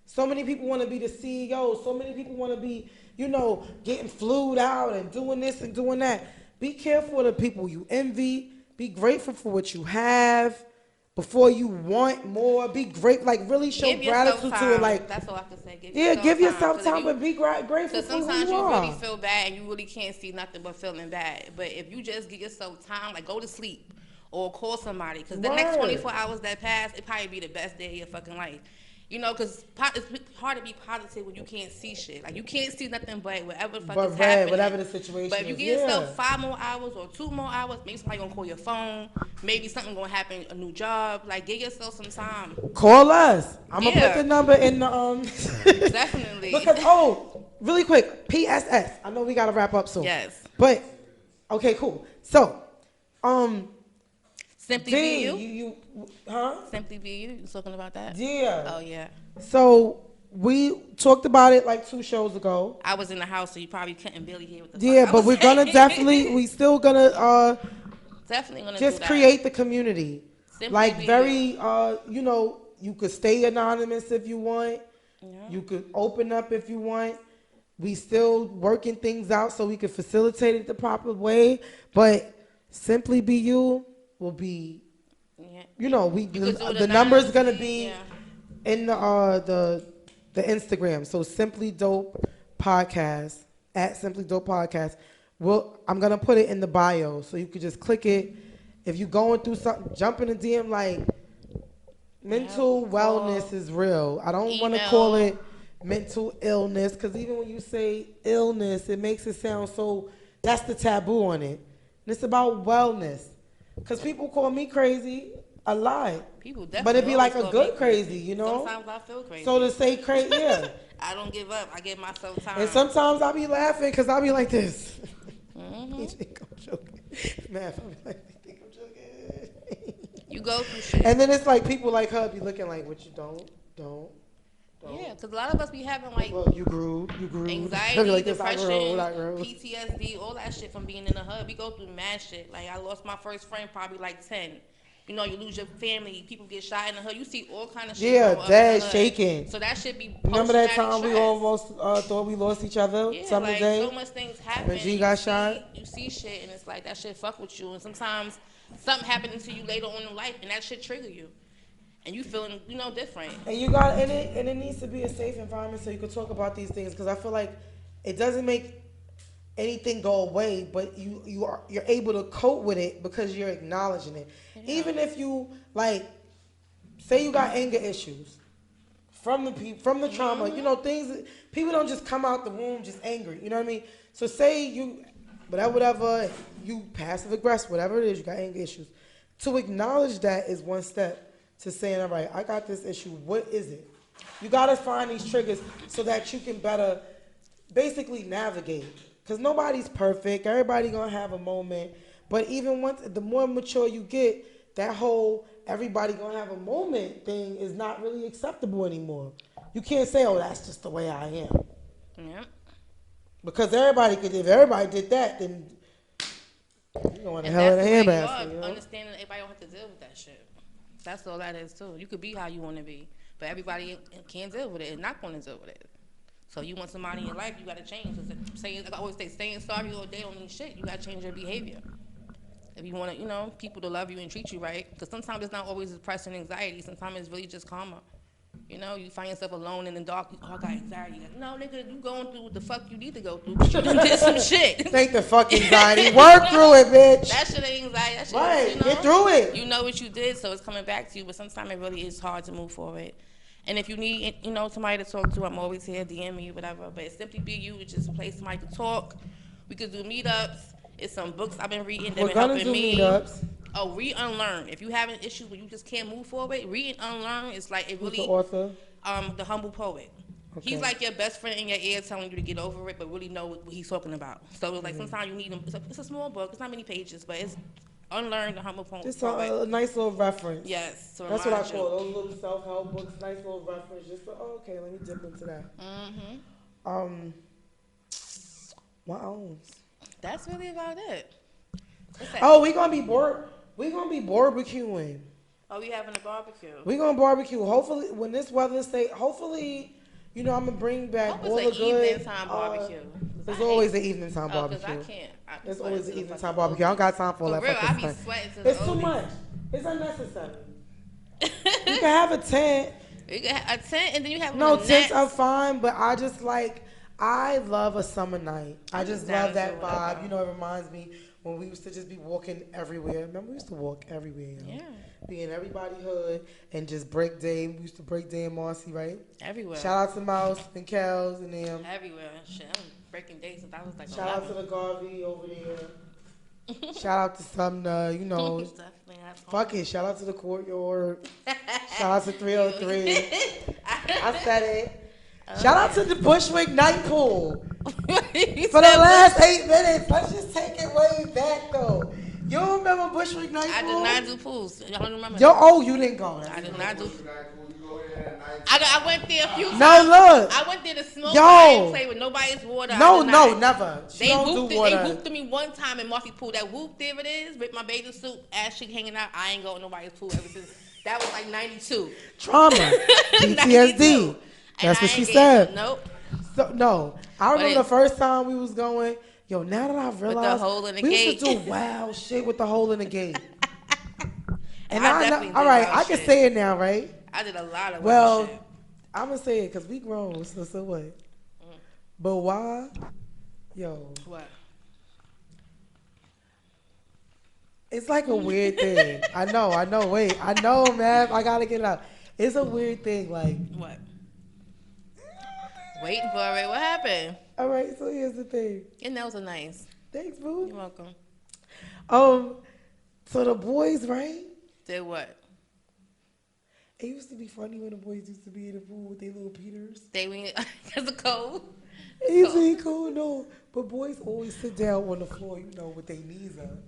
So many people want to be the CEO. So many people want to be, getting flued out and doing this and doing that. Be careful of the people you envy. Be grateful for what you have before you want more. Be great, really show gratitude to it. That's all I can say. Give yourself time, but be grateful for who you are. Because sometimes you really feel bad and you really can't see nothing but feeling bad. But if you just give yourself time, go to sleep or call somebody, because the next 24 hours that pass, it probably be the best day of your fucking life. Because it's hard to be positive when you can't see shit. You can't see nothing but whatever the fuck is happening. Whatever the situation is. But if you give yourself 5 more hours or 2 more hours, maybe somebody gonna call your phone. Maybe something gonna happen, a new job. Give yourself some time. Call us. I'm gonna put the number in the Definitely. Because really quick, PSS. I know we gotta wrap up soon. Yes. But okay, cool. So, Simply Be You? You Simply Be You? You talking about that? Yeah. Oh, yeah. So, we talked about it 2 shows ago. I was in the house, so you probably couldn't barely hear what the fuck Yeah, I but was we're saying. gonna definitely, definitely gonna just do that. create the community. Simply Be You. You could stay anonymous if you want. Yeah. You could open up if you want. We still working things out so we can facilitate it the proper way. But Simply Be You will be, the number's gonna be in the Instagram. So Simply Dope Podcast at Simply Dope Podcast. I'm gonna put it in the bio so you could just click it. If you're going through something, jump in the DM. Mental wellness is real. I don't want to call it mental illness, because even when you say illness, it makes it sound so, that's the taboo on it. And it's about wellness. Because people call me crazy a lot. People definitely. But it'd be a good crazy, Sometimes I feel crazy. So to say crazy, yeah. I don't give up. I give myself time. And sometimes I'll be laughing because I'll be like this. You think I'm joking. Man, I'll be like, you think I'm joking. You go through shit. And then it's people like her be looking what you don't. Yeah, because a lot of us be having well, you grew. Anxiety, depression, PTSD, all that shit from being in the hood. We go through mad shit. I lost my first friend probably 10. You lose your family. People get shot in the hood. You see all kind of shit. Yeah, dead, shaking. So that shit be. Remember that time we almost thought we lost each other? Yeah, summer day? So much things happen. When G got shot. You see shit, and it's that shit fuck with you. And sometimes something happening to you later on in life, and that shit trigger you. And you feeling, different. And it needs to be a safe environment so you can talk about these things, because I feel like it doesn't make anything go away, but you're able to cope with it because you're acknowledging it. Yeah. Even if you say you got anger issues from the trauma, things, people don't just come out the womb just angry. You know what I mean? So say you whatever you passive aggressive, whatever it is, you got anger issues. To acknowledge that is one step to saying, all right, I got this issue. What is it? You got to find these triggers so that you can better basically navigate. Because nobody's perfect. Everybody going to have a moment. But even the more mature you get, that whole everybody going to have a moment thing is not really acceptable anymore. You can't say, oh, that's just the way I am. Yeah. Because if everybody did that, then you're going to hell in a handbasket. Understanding that everybody don't have to deal with that shit. That's all that is too. You could be how you want to be, but everybody can't deal with it and not going to deal with it. So you want somebody in your life, you got to change. Saying, like I always say, saying sorry all day don't mean shit. You got to change your behavior. If you want to, people to love you and treat you right, because sometimes it's not always depression and anxiety. Sometimes it's really just karma. You find yourself alone in the dark. Oh, I got anxiety. No, nigga, you going through what the fuck you need to go through. You done did some shit. Take the fuck anxiety. Work through it, bitch. That shit ain't anxiety. That shit right. is, Get through it. You know what you did, so it's coming back to you. But sometimes it really is hard to move forward. And if you need, somebody to talk to, I'm always here. DM me, whatever. But it's Simply Be You. It's just a place somebody to talk. We could do meetups. It's some books I've been reading that We're been gonna helping do me. meetups. Oh, read and unlearn. If you have an issue where you just can't move forward, read and unlearn. It's like it really. Who's the author? The Humble Poet. Okay. He's like your best friend in your ear telling you to get over it, but really know what he's talking about. So it's like sometimes you need him. It's a small book. It's not many pages, but it's Unlearn the Humble Poet. Just a nice little reference. Yes. That's what I call those little self-help books. Nice little reference. Just okay, let me dip into that. What else? That's really about it. Oh, we gonna be barbecuing. Oh, we having a barbecue. We gonna barbecue. Hopefully, when this weather stay, hopefully, I'm gonna bring back all the good. Evening time barbecue. There's always an evening time barbecue. I can't. There's always an evening time barbecue. I don't got time for all that real, fucking I be stuff. sweating to the It's too much. It's unnecessary. You can have a tent. You can have a tent, and then you have no tents are fine, but I love a summer night. I just love that vibe. It reminds me when we used to just be walking everywhere. Remember, we used to walk everywhere. Yeah. Be in everybody's hood and just break day. We used to break day in Marcy, right? Everywhere. Shout out to Mouse and Kels and them. Everywhere. Shit, I was breaking days since I was like Shout out to the Garvey over there. Shout out to Sumner, Fuck it. Shout out to the Courtyard. Shout out to 303. I said it. Shout out to the Bushwick Night Pool. For the last 8 minutes. Let's just take it way back, though. You don't remember Bushwick Night Pool? I did not do pools. I don't remember. You didn't go. I did not do. I went there a few times. No, look. I went there to smoke. I didn't play with nobody's water. No, never. They whooped me one time in Marcy Pool. That whoop, there it is, with my bathing suit, ass cheek hanging out. I ain't going to nobody's pool ever since. That was like 92. Trauma. PTSD. That's what she said. Nope. So, no. I remember the first time we was going. Yo, now that I've realized, with the hole in the we gate. used to do wild shit with the hole in the gate. And I can say it now, right? I did a lot of wild shit. I'm going to say it because we grown, so what? But why? Yo. What? It's like a weird thing. I know. Wait. I know, man. I got to get it out. It's a weird thing, like. What? Waiting for it. What happened? All right, so here's the thing. Your nails are nice. Thanks, boo. You're welcome. So the boys, right? Did what? It used to be funny when the boys used to be in the pool with their little Peters. They went because of cold. It used to be cool, no. But boys always sit down on the floor, with their knees up.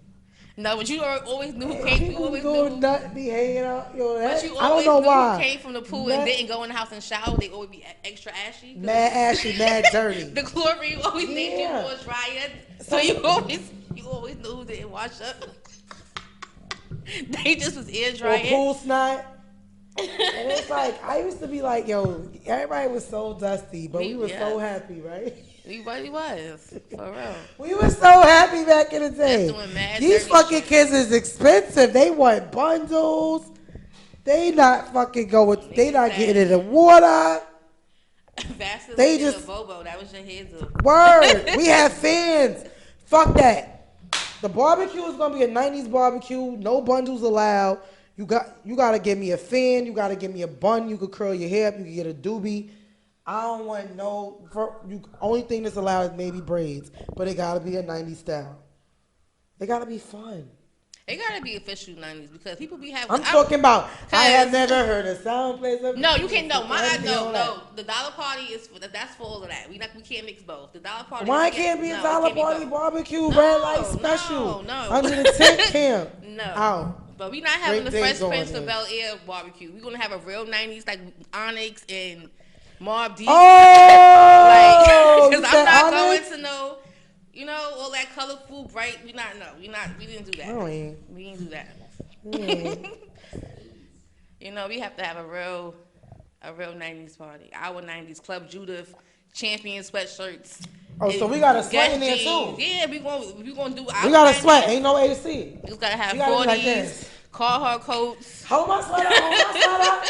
No, but you always knew who came. You always knew. Nothing be hanging out. But you always knew who came from the pool and didn't go in the house and shower. They always be extra ashy. Mad ashy, mad dirty. The chlorine always made you more drier. So you always knew who didn't wash up. They just was ear drying. Or pool snot. And it's like, I used to be like, yo, everybody was so dusty, but we were so happy, right? We really was, for real. We were so happy back in the day. These fucking kids is expensive. They want bundles. They not fucking they not getting in the water. They just Bobo. That was your head up. Word. We have fans. Fuck that. The barbecue is gonna be a 90s barbecue. No bundles allowed. You gotta give me a fan. You gotta give me a bun. You could curl your hair up. You can get a doobie. I don't want only thing that's allowed is maybe braids, but it gotta be a 90s style. It gotta be fun. It gotta be official 90s because people be having. I'm talking about. I have never heard a sound place. No, you can't. No, no. The dollar party is that's for all of that. We can't mix both. The dollar party. Why can't be a dollar party barbecue red light special? No. Under the tent camp. No. Out. But we not having the Fresh Prince of Bel Air barbecue. We gonna have a real 90s like Onyx and Mobb Deep. Oh, because I'm not going to know, all that colorful, bright. We didn't do that. Oh, we didn't do that. You know, we have to have a real 90s party. Our 90s Club Judith champion sweatshirts. Oh, so we got a sweat in there jeans. too. Yeah, we gonna do our We got a 90s. sweat. Ain't no AC. We just gotta have We gotta be like 40s, this. Carhartt coats. Hold my sweat up. Hold my sweat up.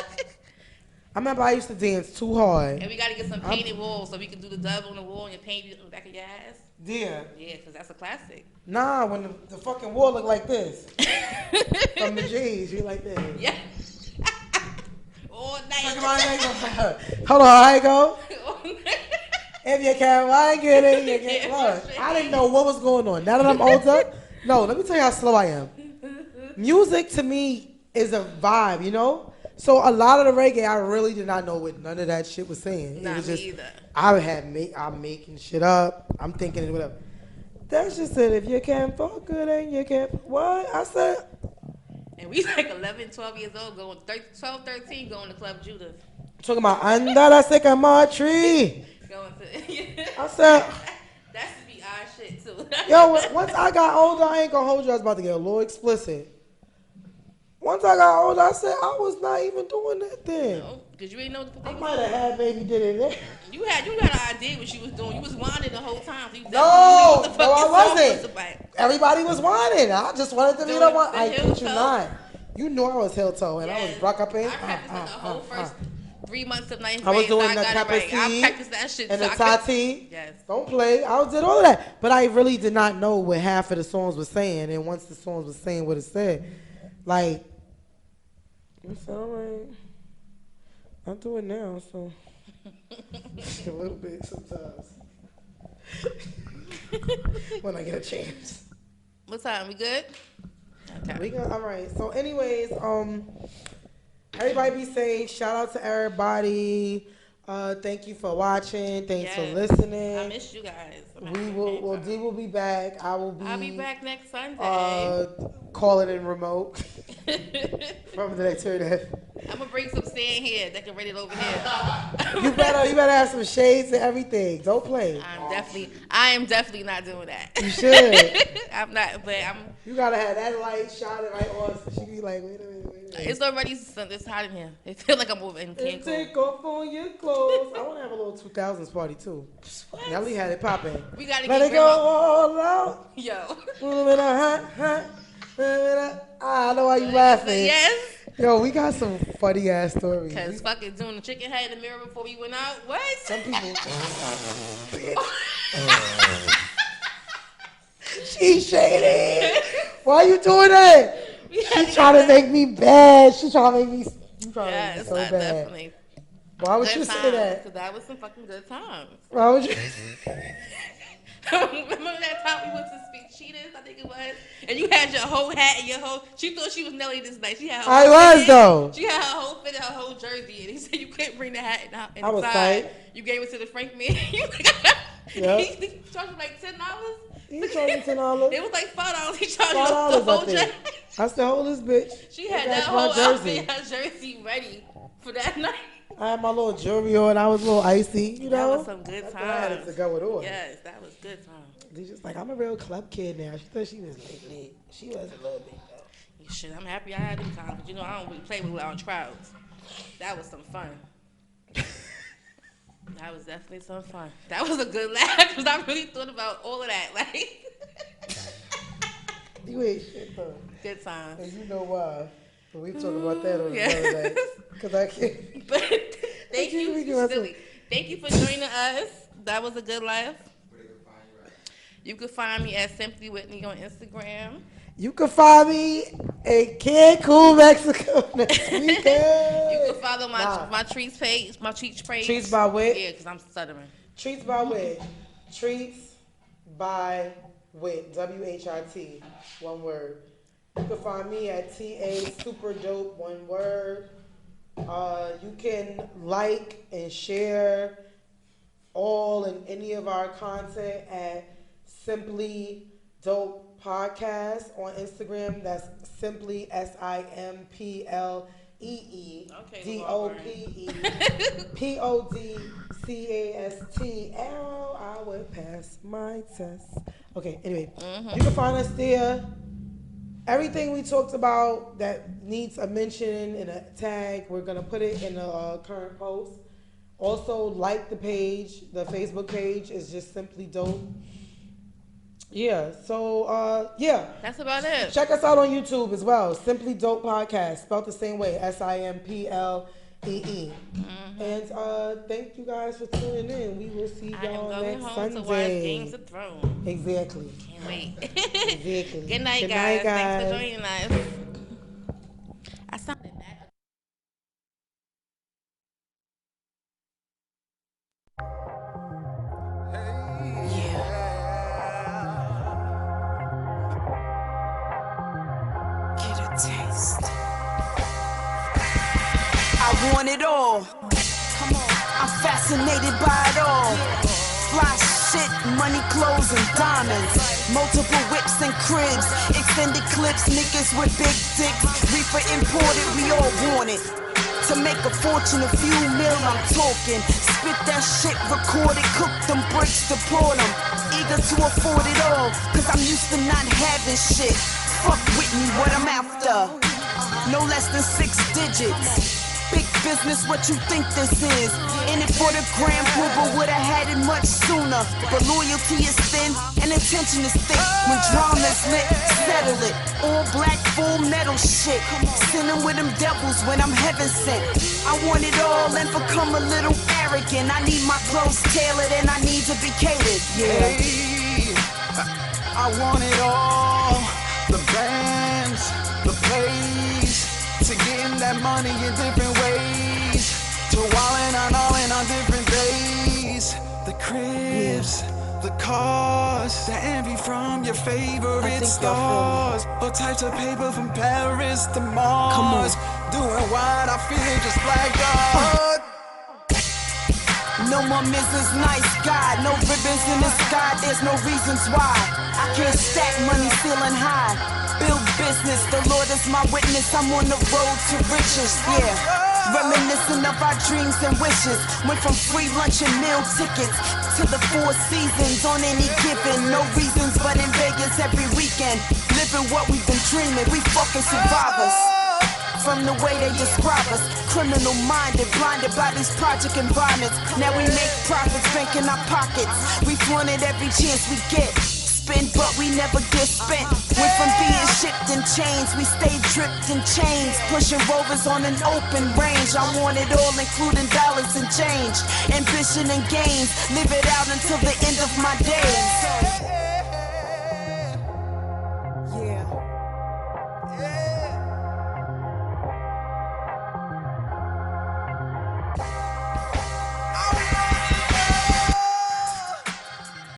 I remember I used to dance too hard. And we gotta get some painted walls so we can do the dove on the wall and you paint it on the back of your ass. Yeah. Yeah, because that's a classic. Nah, when the fucking wall look like this. From the G's, you like this. Yeah. All night. Hold on, how it go? All night. If you can't like it, you can look. I didn't know what was going on. Now that I'm older, no, let me tell you how slow I am. Music to me is a vibe, you know? So a lot of the reggae, I really did not know what none of that shit was saying. Nah, it was me just, either. I'm making shit up. I'm thinking it, whatever. That's just it. If you can't fuck it, then you can't. What? I said. And we like 11, 12 years old, going 12, 13, going to Club Judith. Talking about under the sycamore tree. Going to. I said. That should be our shit too. Yo, once I got older, I ain't gonna hold you. I was about to get a little explicit. Once I got older, I said I was not even doing that then. No, because you ain't know what the I thing might have had baby did it there. You had an idea what you was doing. You was whining the whole time. So you No, definitely knew what the no, I fucking song wasn't. was about. Everybody was whining. I just wanted to be the Doing one. the I heel kid you toe? not. You knew I was heel toe, and I was Yes. rock up in. I practiced like the whole first 3 months of ninth I was grade. So doing I the got it right. Kappa I C practiced that shit. and so the I could- Tati. Yes. Don't play. I did all of that, but I really did not know what half of the songs were saying. And once the songs were saying what it said, like, I said, all right, I'll do it now. So a little bit sometimes when I get a chance. What time? We good? Okay. We got all right. So, anyways, everybody be safe. Shout out to everybody. Thank you for watching. Thanks for Yes. listeing. I miss you guys. We will. Well, D will be back. I'll be back next Sunday. Calling in remote from the internet. I'm gonna bring some sand here, decorated over here. You better have some shades and everything. Don't play. I am definitely not doing that. You should. I'm not, but You gotta have that light shining right on, so she can be like, wait a minute. It's already it's hot in here. It feels like I'm over in And Cancun. take off on your clothes. I want to have a little 2000s party too. What? Nelly had it popping. We gotta Let get it go all out. Yo. I know why you laughing. Yes. Yo, we got some funny ass stories. Cause fucking doing the chicken head in the mirror before we went out. What? Some people. She shady. Why you doing that? She trying to make me bad. She trying to make me. You trying to make me so bad. Definitely. Why would Good you times, say that? Cause that was some fucking good times. Why would you? Remember that time we went to Speak Cheetahs, I think it was, and you had your whole hat and your whole. She thought she was Nelly this night. She had. Her I whole was fit. though. She had her whole fit and her whole jersey, and he said you couldn't bring the hat inside. I was tight. You gave it to the Frank man. Yep. He charged you like $10. He charged me $10. It was like $5. He charged you the $5, whole I think. jersey. I said, hold this bitch. She had That's that my whole jersey. outfit, her jersey ready for that night. I had my little jewelry on. I was a little icy, you know. That was some good That's why I had it times. to go with on. Yes, that was good times. They just like, I'm a real club kid now. She thought she was lit. She was a little bit though. Shit, I'm happy I had them times, but you know I don't really play with our crowds. That was some fun. That was definitely some fun. That was a good laugh because I really thought about all of that. Like, You ain't shit though. good times. And you know why. But we talk about that on Yes. another day. Because I can't. But thank can't you, read you myself. silly. Thank you for joining us. That was a good laugh. You can find me at Simplee Whitney on Instagram. You can find me in Cancun, Mexico next weekend. You can follow my Nah. my treats page, my treats page. Treats by Wit. Yeah, because I'm stuttering. Treats by Wit. Treats by Wit. WHIT. One word. You can find me at TA Super Dope. One word. You can like and share all and any of our content at Simplee Dope Podcast on Instagram. That's simply SIMPLEE DOPE PODCASTL. I would pass my test. Okay, anyway, you can find us there Everything we talked about that needs a mention and a tag, we're gonna put it in the current post. Also, like the page. The Facebook page is just Simplee Dope. Yeah. So yeah. That's about it. Check us out on YouTube as well. Simplee Dope Podcast, spelled the same way. SIMPLEE. And thank you guys for tuning in. We will see y'all next Sunday. To watch Games of Thrones. Exactly. Can't wait. Exactly. Good night, Good guys. night, guys. Thanks for joining us. I sounded mad. Get a taste. I want it all. Come on. I'm fascinated by it all. Fly shit, money, clothes, and diamonds. Multiple whips and cribs. Extended clips, niggas with big dicks. Reefer imported, we all want it. To make a fortune, a few mil, I'm talking. Spit that shit, record it, cook them bricks, deport them. Eager to afford it all, cause I'm used to not having shit. Fuck with me, what I'm after. No less than 6 digits. Big business, what you think this is? In it for the grand pooper, would've had it much sooner. But loyalty is thin and intention is thick. When drama's lit, settle it. All black, full metal shit. Sinning with them devils when I'm heaven sent. I want it all and become a little arrogant. I need my clothes tailored and I need to be catered. Yeah. Hey, I want it all. The bands, the plays, to getting that money in different ways, to all in on different days. The cribs, the cars, the envy from your favorite stars, all types of paper from Paris to Mars. Doing what I feel just like God. No more Mrs. Nice Guy, no ribbons in the sky, there's no reasons why. I can't stack money feeling high. Build business, the Lord is my witness, I'm on the road to riches, yeah. Reminiscing of our dreams and wishes. Went from free lunch and meal tickets to the 4 seasons on any given. No reasons but in Vegas every weekend. Living what we've been dreaming, we fucking survivors. From the way they describe us, criminal minded, blinded by these project environments. Now we make profits, bank in our pockets. We flaunt it every chance we get. Spend, but we never get spent. Went from being shipped in chains, we stay dripped in chains. Pushing rovers on an open range. I want it all, including dollars and change. Ambition and gains, live it out until the end of my days. Yeah.